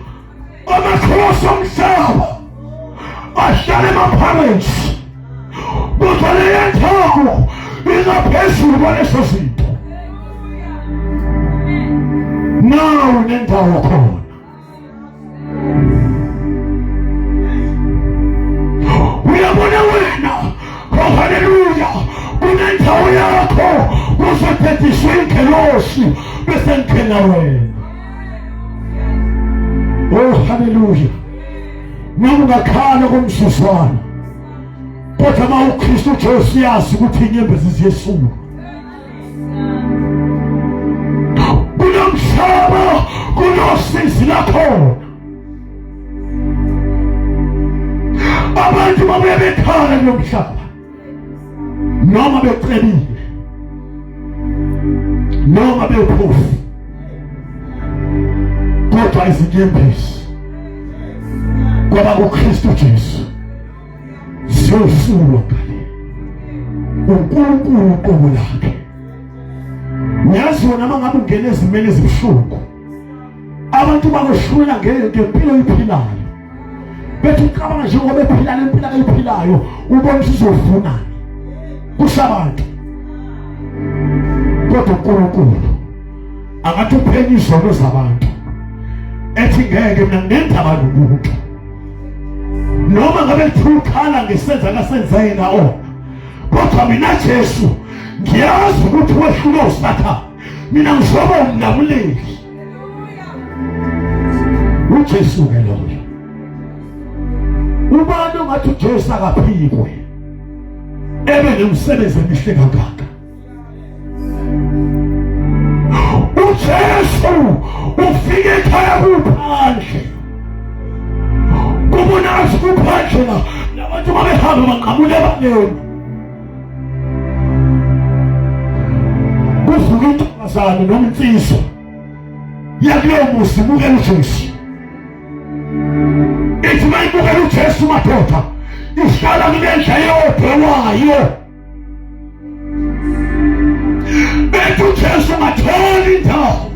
Amakhosi omhlaba ahlala emaphakathi kodwa leyo ntamo ingaphezulu kwaleso zinto. Nawe nendawo khona uyabona wena. Oh, hallelujah. Kunendawo yakho uzothethiswa ingelosi bese ngena wena. Oh, hallelujah. Nangakhala komsuzwana kodwa ma uKristu Jesu yazi ukuthi inyembezi ziyesuka. Kunomhlaba kunosizi lakhona. Abantu babuye bekhala nomhlaba noma becebile noma bephofu kodwa izinyembezi kwaba kuKristu Jesu ziyosulwa ngale uNkulunkulu uqobo lakhe. Ngiyazi wona mangabe ungena ezimeni ezibuhlungu abantu bakoshula ngempilo iphilayo bethi ucabanga njengoba bephila lempilo ayiphilayo ubona uzofunani kusabantu kodwa uNkulunkulu angathi uphenya izono zabantu ethi ngeke mina ngendaba nomuntu noma ngabe thukhala ngesenza kasenza yena ona kodwa mina Jesu ngiyazi ukuthi wehlule uSathane. Mina ngizoba umlamuleli. uJesu ke loyo ubani ongathi uJesu akaphikwe ebe nomsebenzi emihle kangaka. uJesu ufike ekhaya kuphandle kubonakala kuphandle la nabantu babehamba banqamule ebangeni kuvuka intombazane noma insizwa yakuleyo muzi ibukela uJesu. Ithi mayibukela uJesu madoda ihlala kulendla yodwa wayo bethi uJesu ngatholi indawo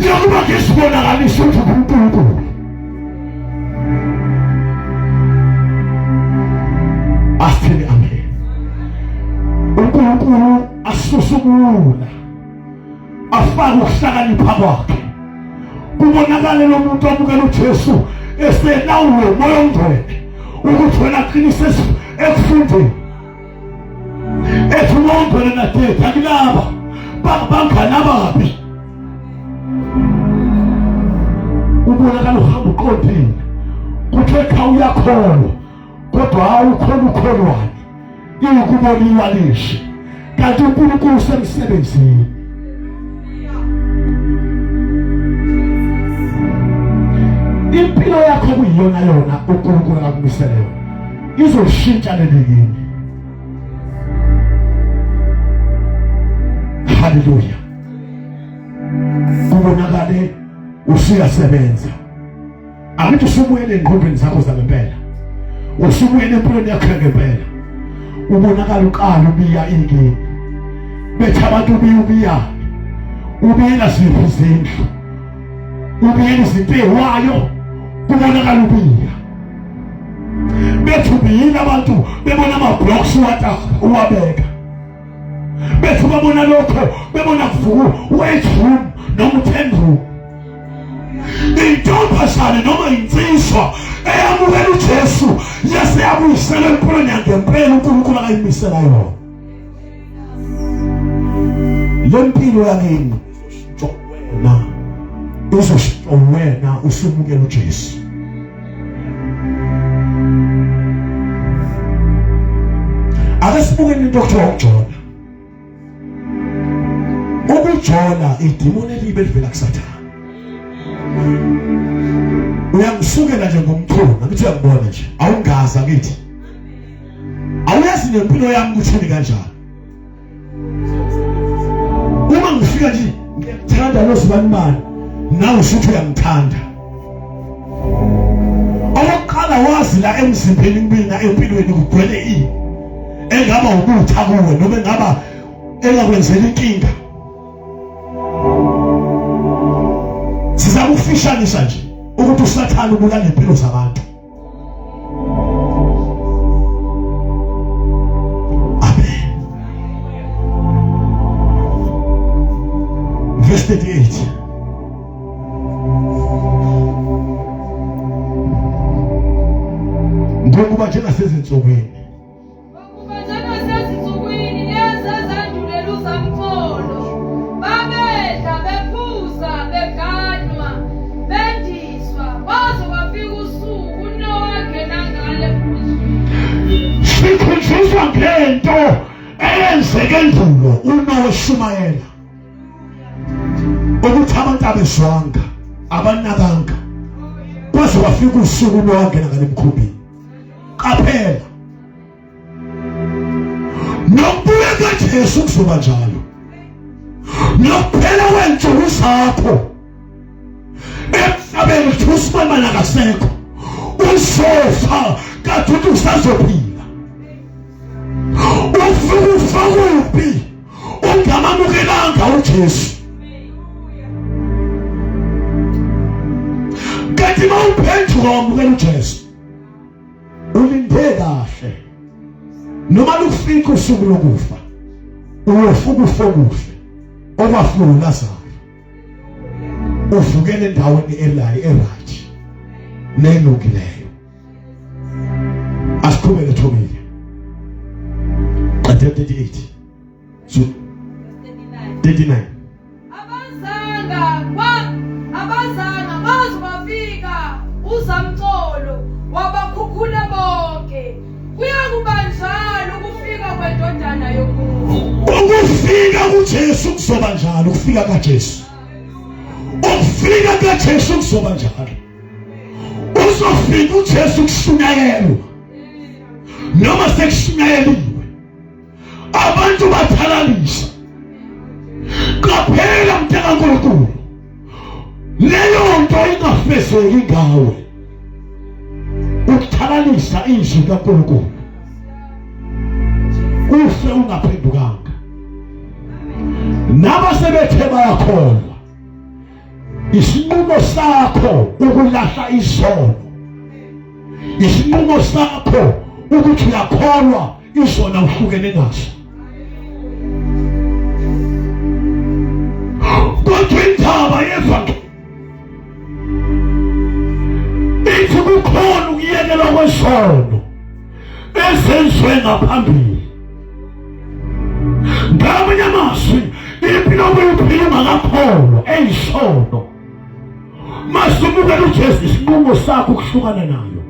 yokuba ngisibonakaliswe uNkulunkulu. Asithini amen. uNkulunkulu asusumula afake ukuhlakanipha kwakhe kubonakale lo muntu obukela uJesu esenawulo moya ongcwele ukuthi wena qinise ekufundeni ethi ungcwele nadetha kulaba bangana babi ubonakala uhamba uqondile kuthi ekhaya uyakholwa kodwa awukhona ukholwane ikuboniwa lishe kanti uNkulunkulu usemsebenzini. Impilo yakho kuyiyona yona uNkulunkulu akakumisele yona izoshintsha lelini. haleluya kubonakale usiyasebenza akithi usubuyele engqondweni zakho zangempela usubuyele empilweni yakho ngempela ubonakala uqala ubiya ingini bethi abantu ubiyela ziphi izindlu ubiyela izintewayo kubonakala ubiya bethi ubiyela abantu bebona ama-blocks uwabeka bethi babona lokho bebona kuvuku weight room noma u-10 room intombazane noma insizwa eyamukela uJesu yase yabuyisela empilweni yangempela uNkulunkulu akayimisela yona lempilo yakini wena uzosho wena usumukela uJesu akasibukeni into okuthiwa ukujona ukujona idimoni elibe livela kuSathane uyamsukela nje ngomthunga ngithi uyabona nje awungaza kithi awuyazi nempilo yami kuthini kanjani uma ngifika nje ngiyakuthanda lozibanimani nawe usuthi uyangithanda awuqala wazi la emzimbeni mina empilweni kugcwele ini engaba ubutha kuwe noma engaba engakwenzela inkinga sizakufishanisa nje ukuthi uSathane ubulala impilo zabantu amen verse 38 ngokuba njengasezinsukwini sikhunjuzwa ngento eyenzeke endulo uNowaShumayela ukuthi abantu abezwanga abanakanga kwaze kwafika usuku lwangena ngale mkhumbini qaphela nokubuya kaJesu kuzoba njalo nokuphela kwensuku zakho emhlabeni uSimama nakasekho usofa kathi usazophila ufufa kuphi ungamamukelanga uJesu kathi mawuphendula wamukela uJesu ulinde kahle noma lufika usuku lokufa uyofuka ufokuhle okwafika uLazaro uvukele endaweni eright nelukileyo asiqhubeke thobile 38 so 39 abazanga bazobafika uZamcolo wabakhukhula bonke kuyakuba njalo ukufika kwendodana yomuntu ukufika kuJesu kuzoba njalo ukufika kaJesu ukufika kaJesu kuzoba njalo uzofika uJesu kushunyayelwa noma sekushunyayeliwe abantu bathalalisa qaphela mntaka kaNkulunkulu leyo nto ingafezeki ngawe ukuthalalisa izwi kaNkulunkulu ufe ungaphendukanga nabasebethe bayakholwa isinqumo sakho ukulahla isono isinqumo sakho ukuthi uyakholwa izona uhlukene naso kodwa indaba yevangeli ithi kukhona ukuyekelwa kwesono ezenziwe ngaphambili ngamanye amazwi impilo obuyiphila ungakakholwa eyisono masumukela uJesu isinqumo sakho ukuhlukana nayo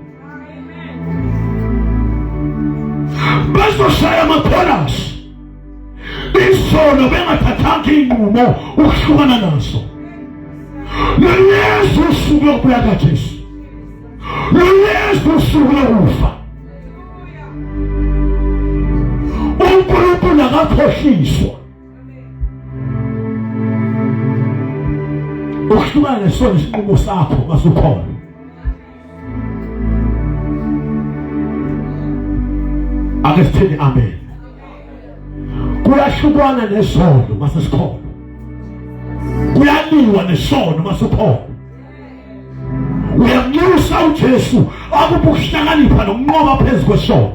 bazoshaya amapolishi isono bengathathanga inqumo ukuhlukana naso noYesu usuku lokubuya kaJesu noYesu usuku lokufa uNkulunkulu akakhohliswa ukuhlukana nesono isinqumo sakho masukhona. Ake sithini amen. Kuyahlukana nesono masesikhona. Kuyaliwa nesono masukhona. Uyamnyusa uJesu akubukuhlakanipha nokunqoba phezu kwesono.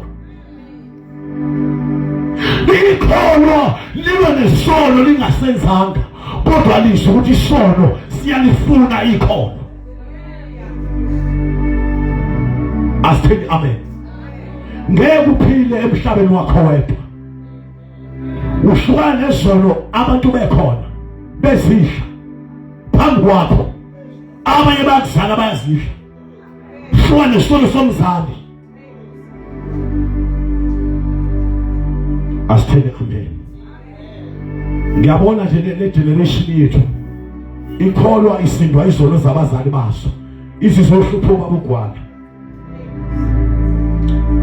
Ikholwa libe nesono lingasenzanga kodwa lisho ukuthi isono siyalifuna ikholwa. Asithini amen. Ngeke uphile emhlabeni wakho wedwa. Uhlukana nesono abantu bekhona bezidla phambi kwakho. Abanye bakuzala bayazidla. Uhlukana nesono somzali. Asithini amen. Ngiyabona nje le generation yethu ikholwa isindwa izono zabazali baso. Izizohlupho babugwala.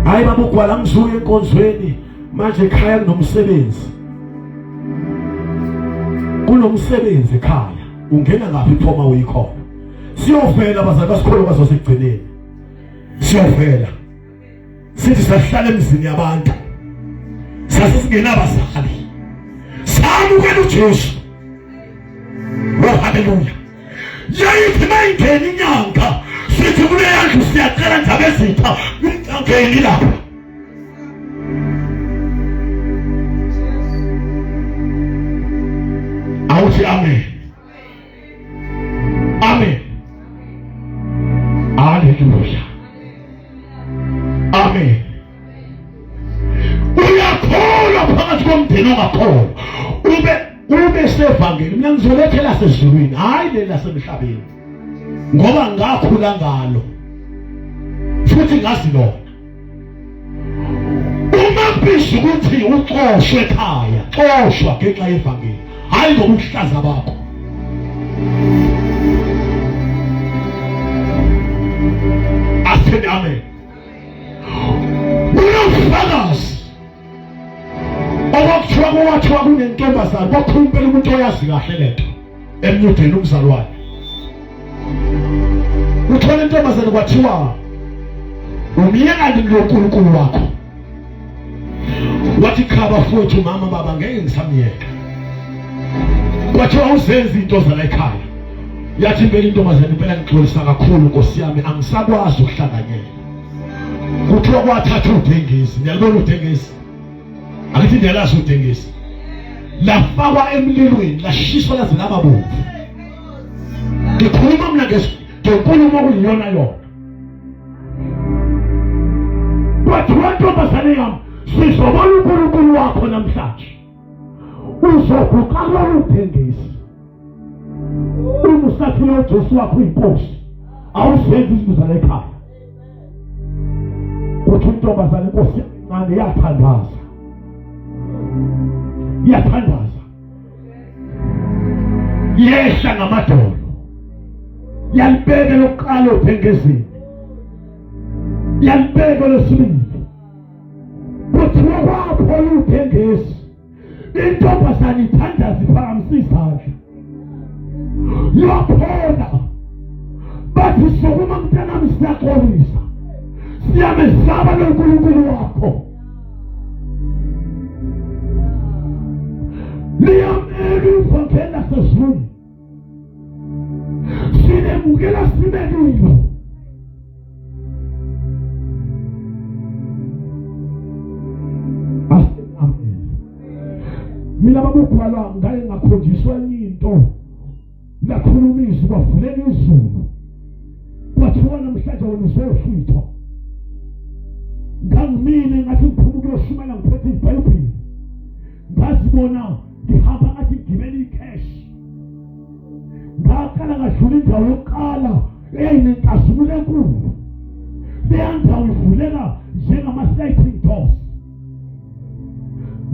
Hayi babugwala ngizule enkonzweni manje ekhaya kunomsebenzi. Kunomsebenzi ekhaya. Ungena ngaphi phoma uyikhona. Siyovela abazali basikholwa bazosigcineni. Siyovela. Sithi sahlala emizini yabantu. Sasingena abazali. Samukela uJesu. Oh haleluya. Yayithi mayingena inyanga sithi kule yandlu siyaqala nje abezitha ngingangeni lapha. Awuthi amen. Amen. Haleluya. Amen. Uyakholwa phakathi komndeni ongakholwa. Ube sevangeli mina ngizolethela sezulwini hayi le lasemhlabeni. Ngoba ngakhula ngalo. Futhi ngazi lona. Uma bisho ukuthi uxoshwe ekhaya, xoshwa ngenxa yevangeli. Hayi ngokuhlaza bakho. Asithini amen. Unofakazi. Okuthiwa kwathiwa kunentombazana bakhumbela umuntu oyazi kahle lento emnyudeni umzalwane. Uthola intombazana kwathiwa umyekani loNkulunkulu wakho. Wathi khaba futhi mama baba ngeke ngisamyeka. Kwathiwa uzenza into zala ekhaya. Yathi impela intombazana impela ngixolisa kakhulu Nkosi yami angisakwazi ukuhlanganyela. Kuthiwa kwathatha udengezi. Ngiyabona udengezi. Akithi ndiyalazi udengezi. Lafakwa emlilweni lashiswa laze lababomvu. Ngikhuluma mina ngenkulumo okuyiyona yona. Kwathiwa ntombazane yami sizobona uNkulunkulu wakho namhlanje. Uzoguqala udengezi. Umusathile uJesu wakho inkosi. Awuzenzi izinto zala ekhaya. Kuthi intombazane inkosi ngane yathandaza. Yathandaza. Yehla ngamadolo. Yalibeka lokuqala udengezini. Yalibeka lesibili. Kuthiwa kwaphola udengezi. Intombazane ithandaza iphakamisa izandla. Yaphola. Bathi sokuma mntanami siyaxolisa. Siyamesaba loNkulunkulu wakho. Liyameli uvangela sezulu. Sinemukela simelilo. Amen. Mina babugwala ngaye ngakhonjiswa into. Lakhulumisa bavuleka izulu. Kwathiwa namhlanje wena uzohlwithwa. Ngangimile ngathi ngiphuma ukuyoshumayela ngiphethe iBhayibheli. Ngazibona ngihamba ngathi ngigibela icash. Ngaqala ngadlula indawo yokuqala eyayinenkazimulo enkulu. Leya ndawo ivuleka njengama-sliding doors.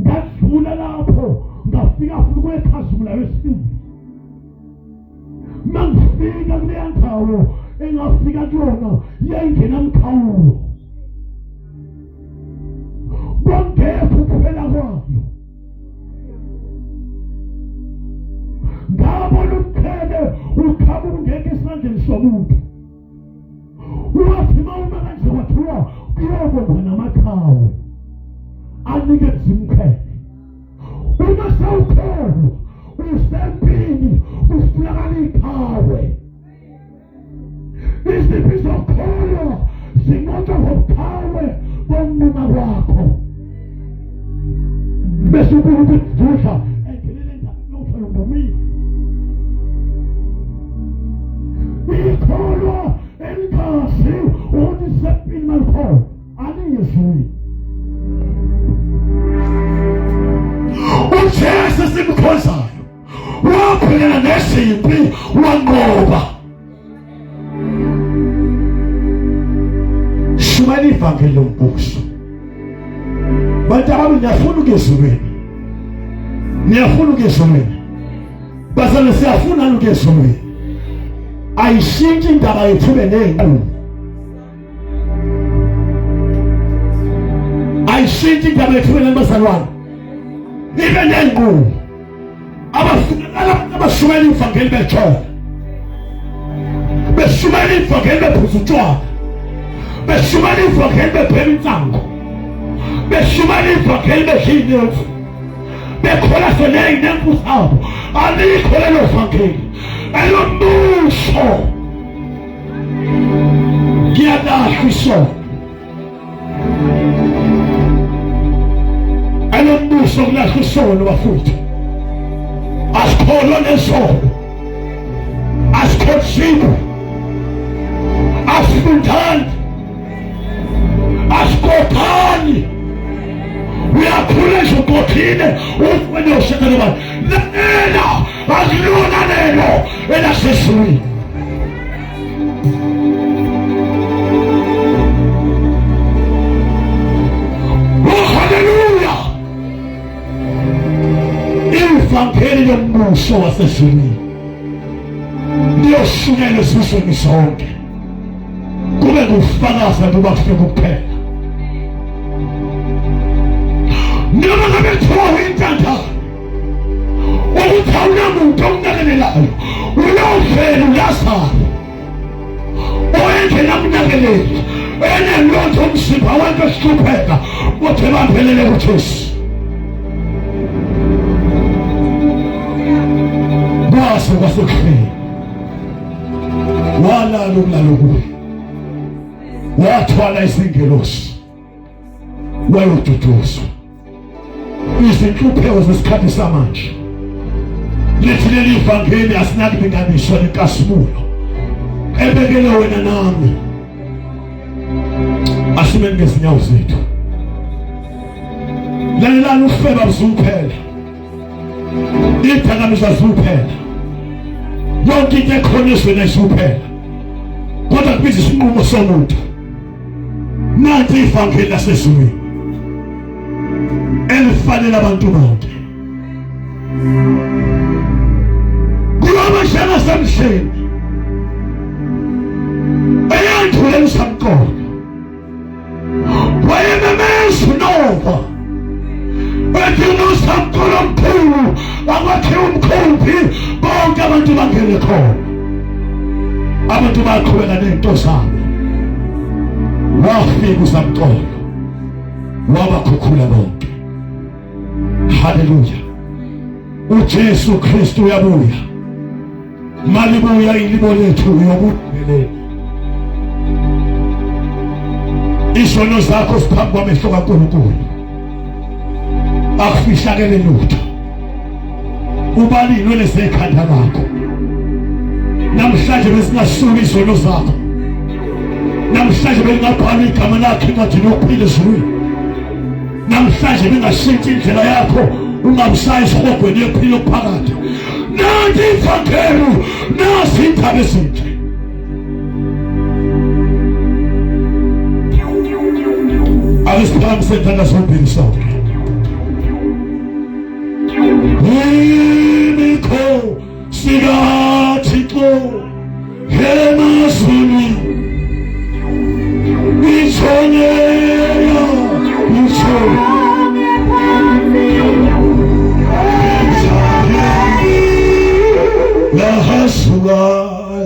Ngadlula lapho ngafika futhi kwekhazimula wesibili. Mangifika kuleya ndawo engafika kuyona yayingena mkhawulo. Kwangekho ukuphela kwayo. Ngabona umthele somuntu wathi mawuma kanje wathiwa kuyobonga namakhawe anike zimkhele uma sawukhona usempini usifulakala ikhawe iziphi zokholo zinqotsha ngokhawe bomnuma wakho bese ukuthi dusha engelele ndafuna ngomini ikholwa elikazi ukuthi sepini malkhona aniyezwi uJesu simkhonzayo waphelela nesimpi wanqoba shumani ivangeli lombuso bantu ababi niyafuna ukuyezulweni niyafuna ukuyezulweni bazalwane siyafuna ukuyezulweni ayishintshi indaba yethu ibe nenqubo ayishintshi indaba yethu ibe nembazalwane ibe nenqubo abashumela ivangeli betshona beshumela ivangeli bephuza utshwala beshumela ivangeli bebhema insango beshumela ivangeli bedlinethu bekhola seney'nempu zabo alikho lelo vangeli elombuso ngiyalahlwa isono elombuso kulahlwa isono bafuthu asikholwa nesono asikhotshiwe asifundani asikokhani uyakhula ezokokhile ufune usekele abantu lalela akulona lelo elasesizweni haleluya ivangeli lombuso wasesizweni liyoshunyelwa esizweni sonke kube ngufakaza noma kufika kuphela noma ngabe kuthiwa intandane ukuthi awunamuntu omnakelelayo uyovela ulasala oyengenakunakeleli enelonto umzimba abantu esihlupheka kodwa baphelele kuJesu base kwasekufeni walala ukulala kuye wathwala izingelosi wayoduduzwa izinhlupheko zesikhathi samanje lithi leli ivangeli asinakulinganiswa nenkasimulo ebekele wena nami asimeni ngezinyawo zethu lalelani ufeba busuphela idakamizwa zuphela yonke into ekhona ezweni ayisuphela kodwa kubiza isinqumo somuntu nanti ivangeli lasezweni elifanele abantu bonke kulomashana samsheni eyandlule usamqola wayememesu nova ethi unosamqola omkhulu akwathi umkhumbi bonke abantu bangene khona abantu baqhubeka nento zabo wafika usamqola wabakhukhula bonke haleluya uJesu Kristu uyabuya malibuya ilibo lethu yokuphela isono zakho siphambi kwamehlo kaNkulunkulu akufihlakele lutho ubalilwe lesekhanda lakho namhlanje besingasuka izono zakho namhlanje bengabhala igama lakho ngathi nokuphila ezulwini namhlanje bengashintsha indlela yakho ungabusayi isihogweni yokuphila okuphakathi nanti ivangeli nasi indaba ezinhle akisiphakamise ntanda zombili sonke imikho sikaThixo emazulwini itshonela la hasuka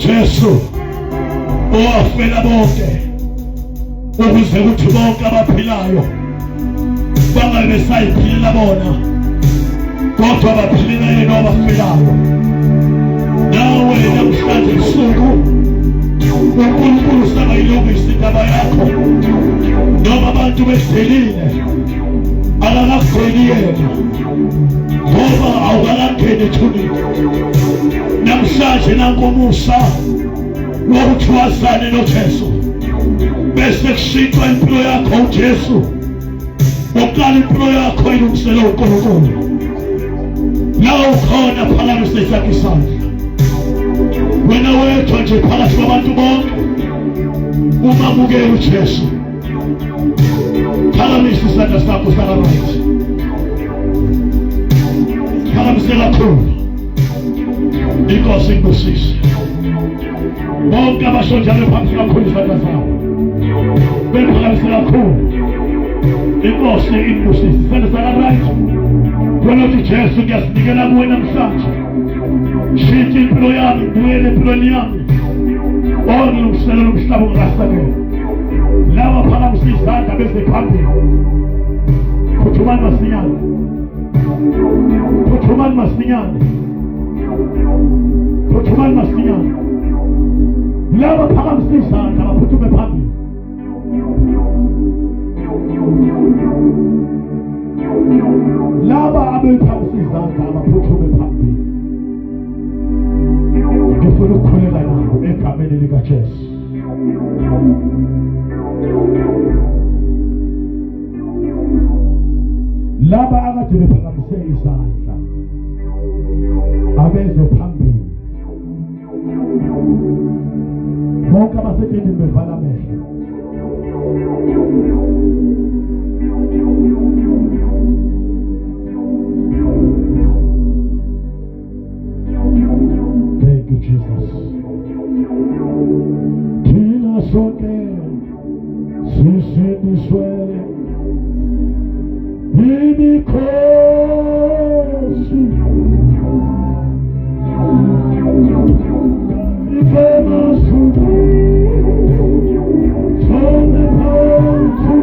Jesu owafela bonke ukuze kuthi bonke abaphilayo bangabe besayiphilela bona kodwa baphilela yena obafelayo. Nawe namhlanje ebusuku uNkulunkulu sangayilungisa indaba yakho noma abantu beselile akakagcweli yena ngoba awukakangeni ethuneni. Namhlanje nankomusa wokuthi wazane noJesu bese kushintshwa impilo yakho uJesu uqala impilo yakho ilungisele uNkulunkulu. La ukhona phakathi sakhe isandla wena wethu nje phakathi kwabantu bonke umamukele uJesu. Phakamisa isandla sakho sakarayithi, phakamisa kakhulu. Inkosi ikusise bonke abashonjalo phansi kakhulu isandla sakho bephakamisa kakhulu. Inkosi ikusise isandla sakarayithi. Wena uthi Jesu ngiyasinikela kuwe namhlanje, shintsha impilo yami buyele empilweni yami ongilungiselela umhlaba ungasabela. Laba phakamisa izandla beze phambili. Phuthumani masinyane, phuthumani masinyane, phuthumani masinyane. Laba phakamisa izandla baphuthume phambili. abephansi izandla abaphuthume phambili. Ngifuna ukukhuleka nabo egameni likaJesu. Laba akade bephakamise izandla abeze phambili. Bonke abasetshenzini bevala amehlo. Thank you, Jesus. Thina sonke sisindiswe imikhosi ifemasuku sonke phansi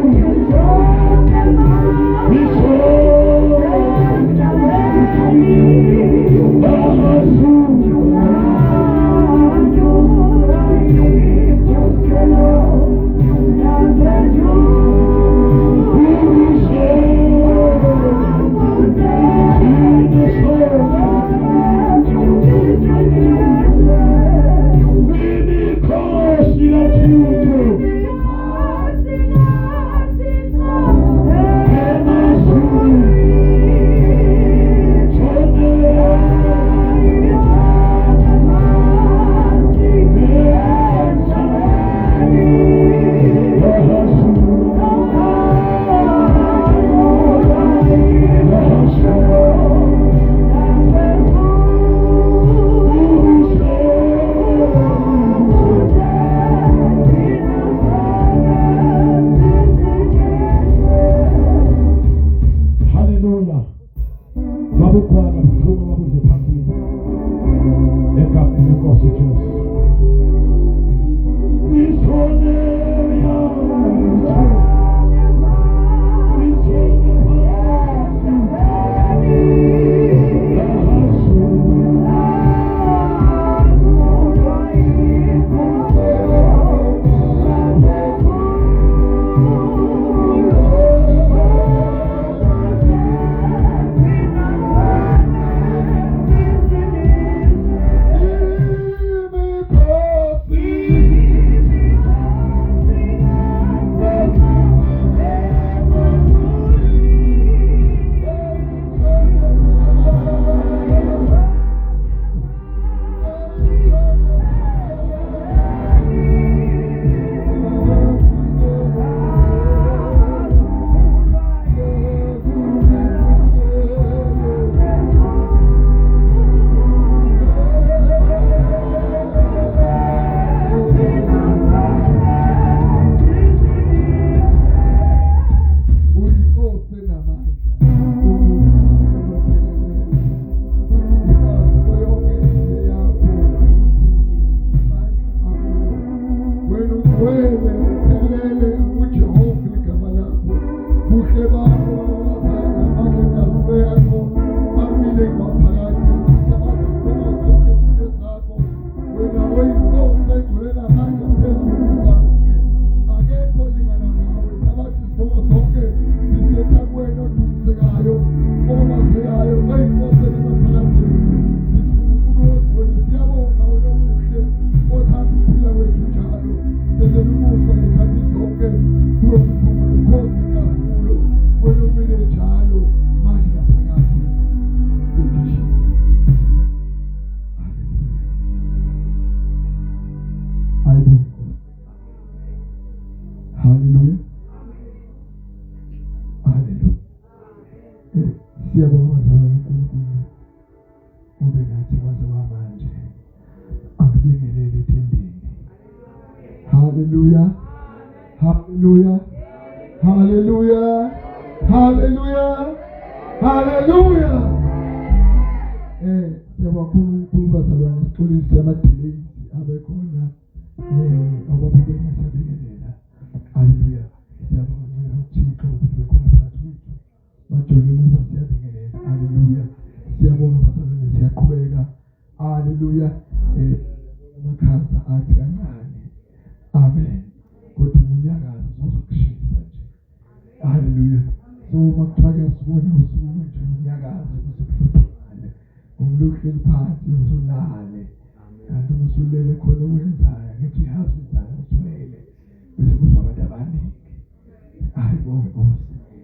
Hallelujah. Hallelujah. Hallelujah. Hallelujah. Hallelujah. Sema kumba salwana tuli sema tili abekona ababugenya sabengelela. Hallelujah. Sema kumba chika kubekona patu. Majoni mumba sabengelela. Hallelujah. Sema kumba salwana siyakubeka. Hallelujah. Makhaza athi kancane. Amen. Kodwa unyakazo uzokushisa nje. Hallelujah. So makuthiwa sibone usuku nje unyakaza kusifudumale umlukheli phansi usulale kanti usulele khona wenzayo ngithi ihazi izana usulele bese kuzwa abantu abaningi hayi bonke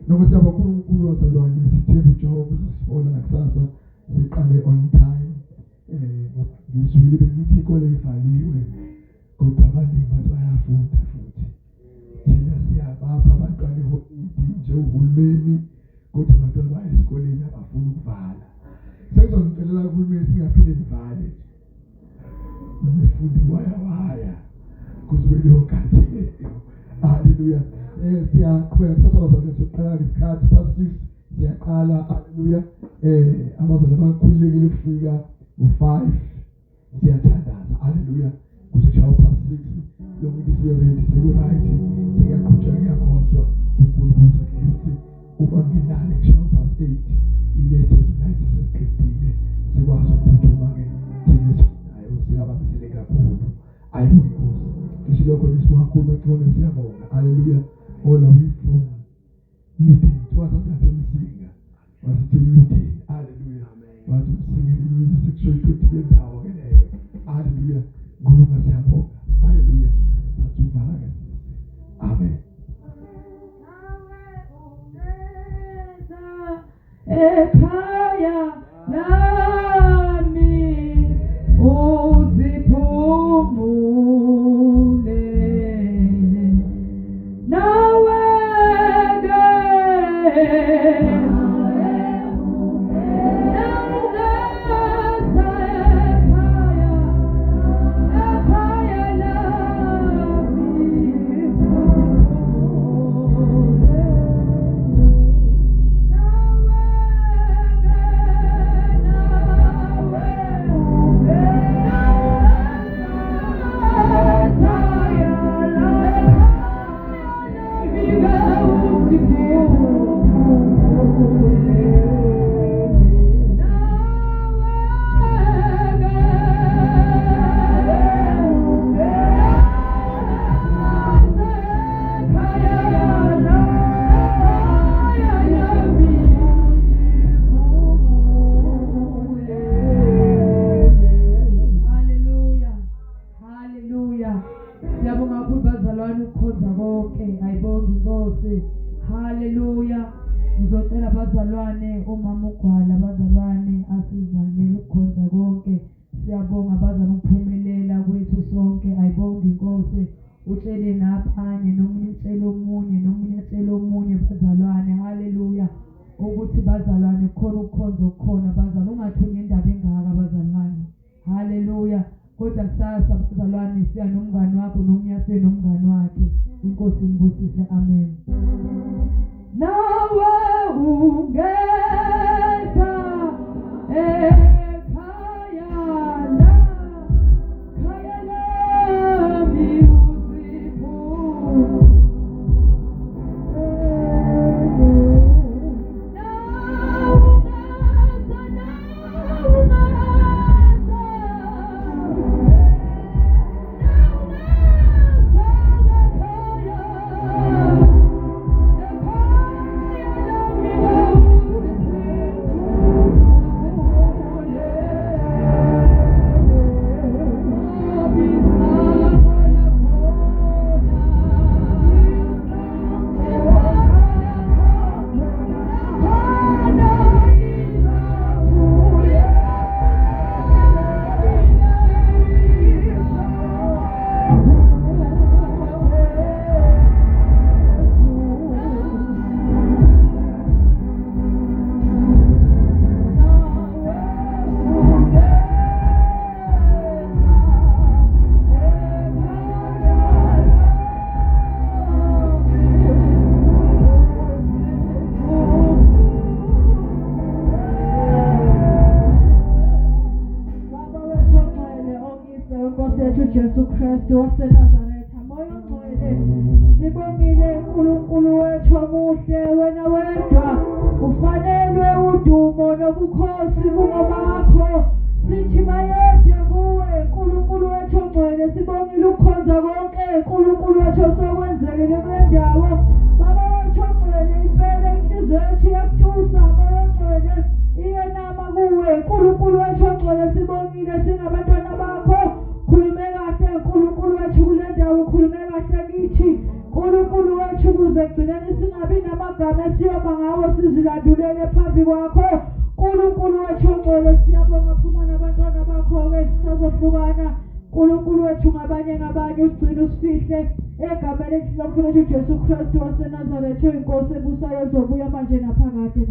noma siyaba kuNkulunkulu wazalwane sithemba uJehova uzosifona nakusasa siqale on time ngizwile bengithi ikole ivaliwe kodwa abaningi bathi bayafunda futhi thina siyabapha abantwana nje uhulumeni kodwa abantwana baya esikoleni abafuna ukuvala sengizoncelela uhulumeni singaphinde sivale sifunde waya kuzwele onkathi haleluya siyaqhubeka sasabazalwane siqala isikhathi past 6 siyaqala haleluya abazalwane abakhululekile ukufika u5 siyathandaza haleluya kuzoshaya past 6 yonke siyaready right siyaqhubeka kuyakhonzwa uNkulunkulu Kristu ubangenane kushaya past 8 ilethe tonight sesiqedile sikwazi ukuphuma ke thina ayo sikabambisele kakhulu ayikho isiloko lesiwakhulu ekubona siyabonga haleluya all of you from meeting twas asemsinga wasithi meeting haleluya wathi singing music section kuthi ndawo ke leyo haleluya ngolunga siyabonga haleluya sathuvala ke amen ekhaya lami uziphumule nawe haleluya ngizocela abazalwane umama uGwala abazalwane asizane ukukhonza konke siyabonga abazalwane ukuphumelela kwethu sonke ayibonga inkosi utshele naphanye nomunye ucela omunye bazalwane haleluya ukuthi bazalwane khona ukukhonza okukhona bazalwane ungathunya indaba engaka bazalwane haleluya kodwa sasa bazalwane siya nomngane wakho nomnyase nomngane wakhe inkosi ngibusise amen nawe ungeza ekhaya lami uziphumule Jesu Kristu waseNazaretha moyo ngcwele sibongile uNkulunkulu wethu omuhle wena wedwa ufanelwe udumo nobukhosi bungobakho sithi mayede kuwe uNkulunkulu wethu ongcwele sibongile ukukhonza konke uNkulunkulu wethu sokwenzekile kule ndawo baba wethu ongcwele impela inhliziyo singabi namagama esiyoma ngawo sizilandulele phambi kwakho uNkulunkulu wethu ongcwele siyabonga phuma nabantwana bakho-ke sisazohlukana uNkulunkulu wethu ngabanye usigcine usifihle egameni lomfowethu uJesu Kristu waseNazaretha inkosi ebusayo ezobuya manje naphakade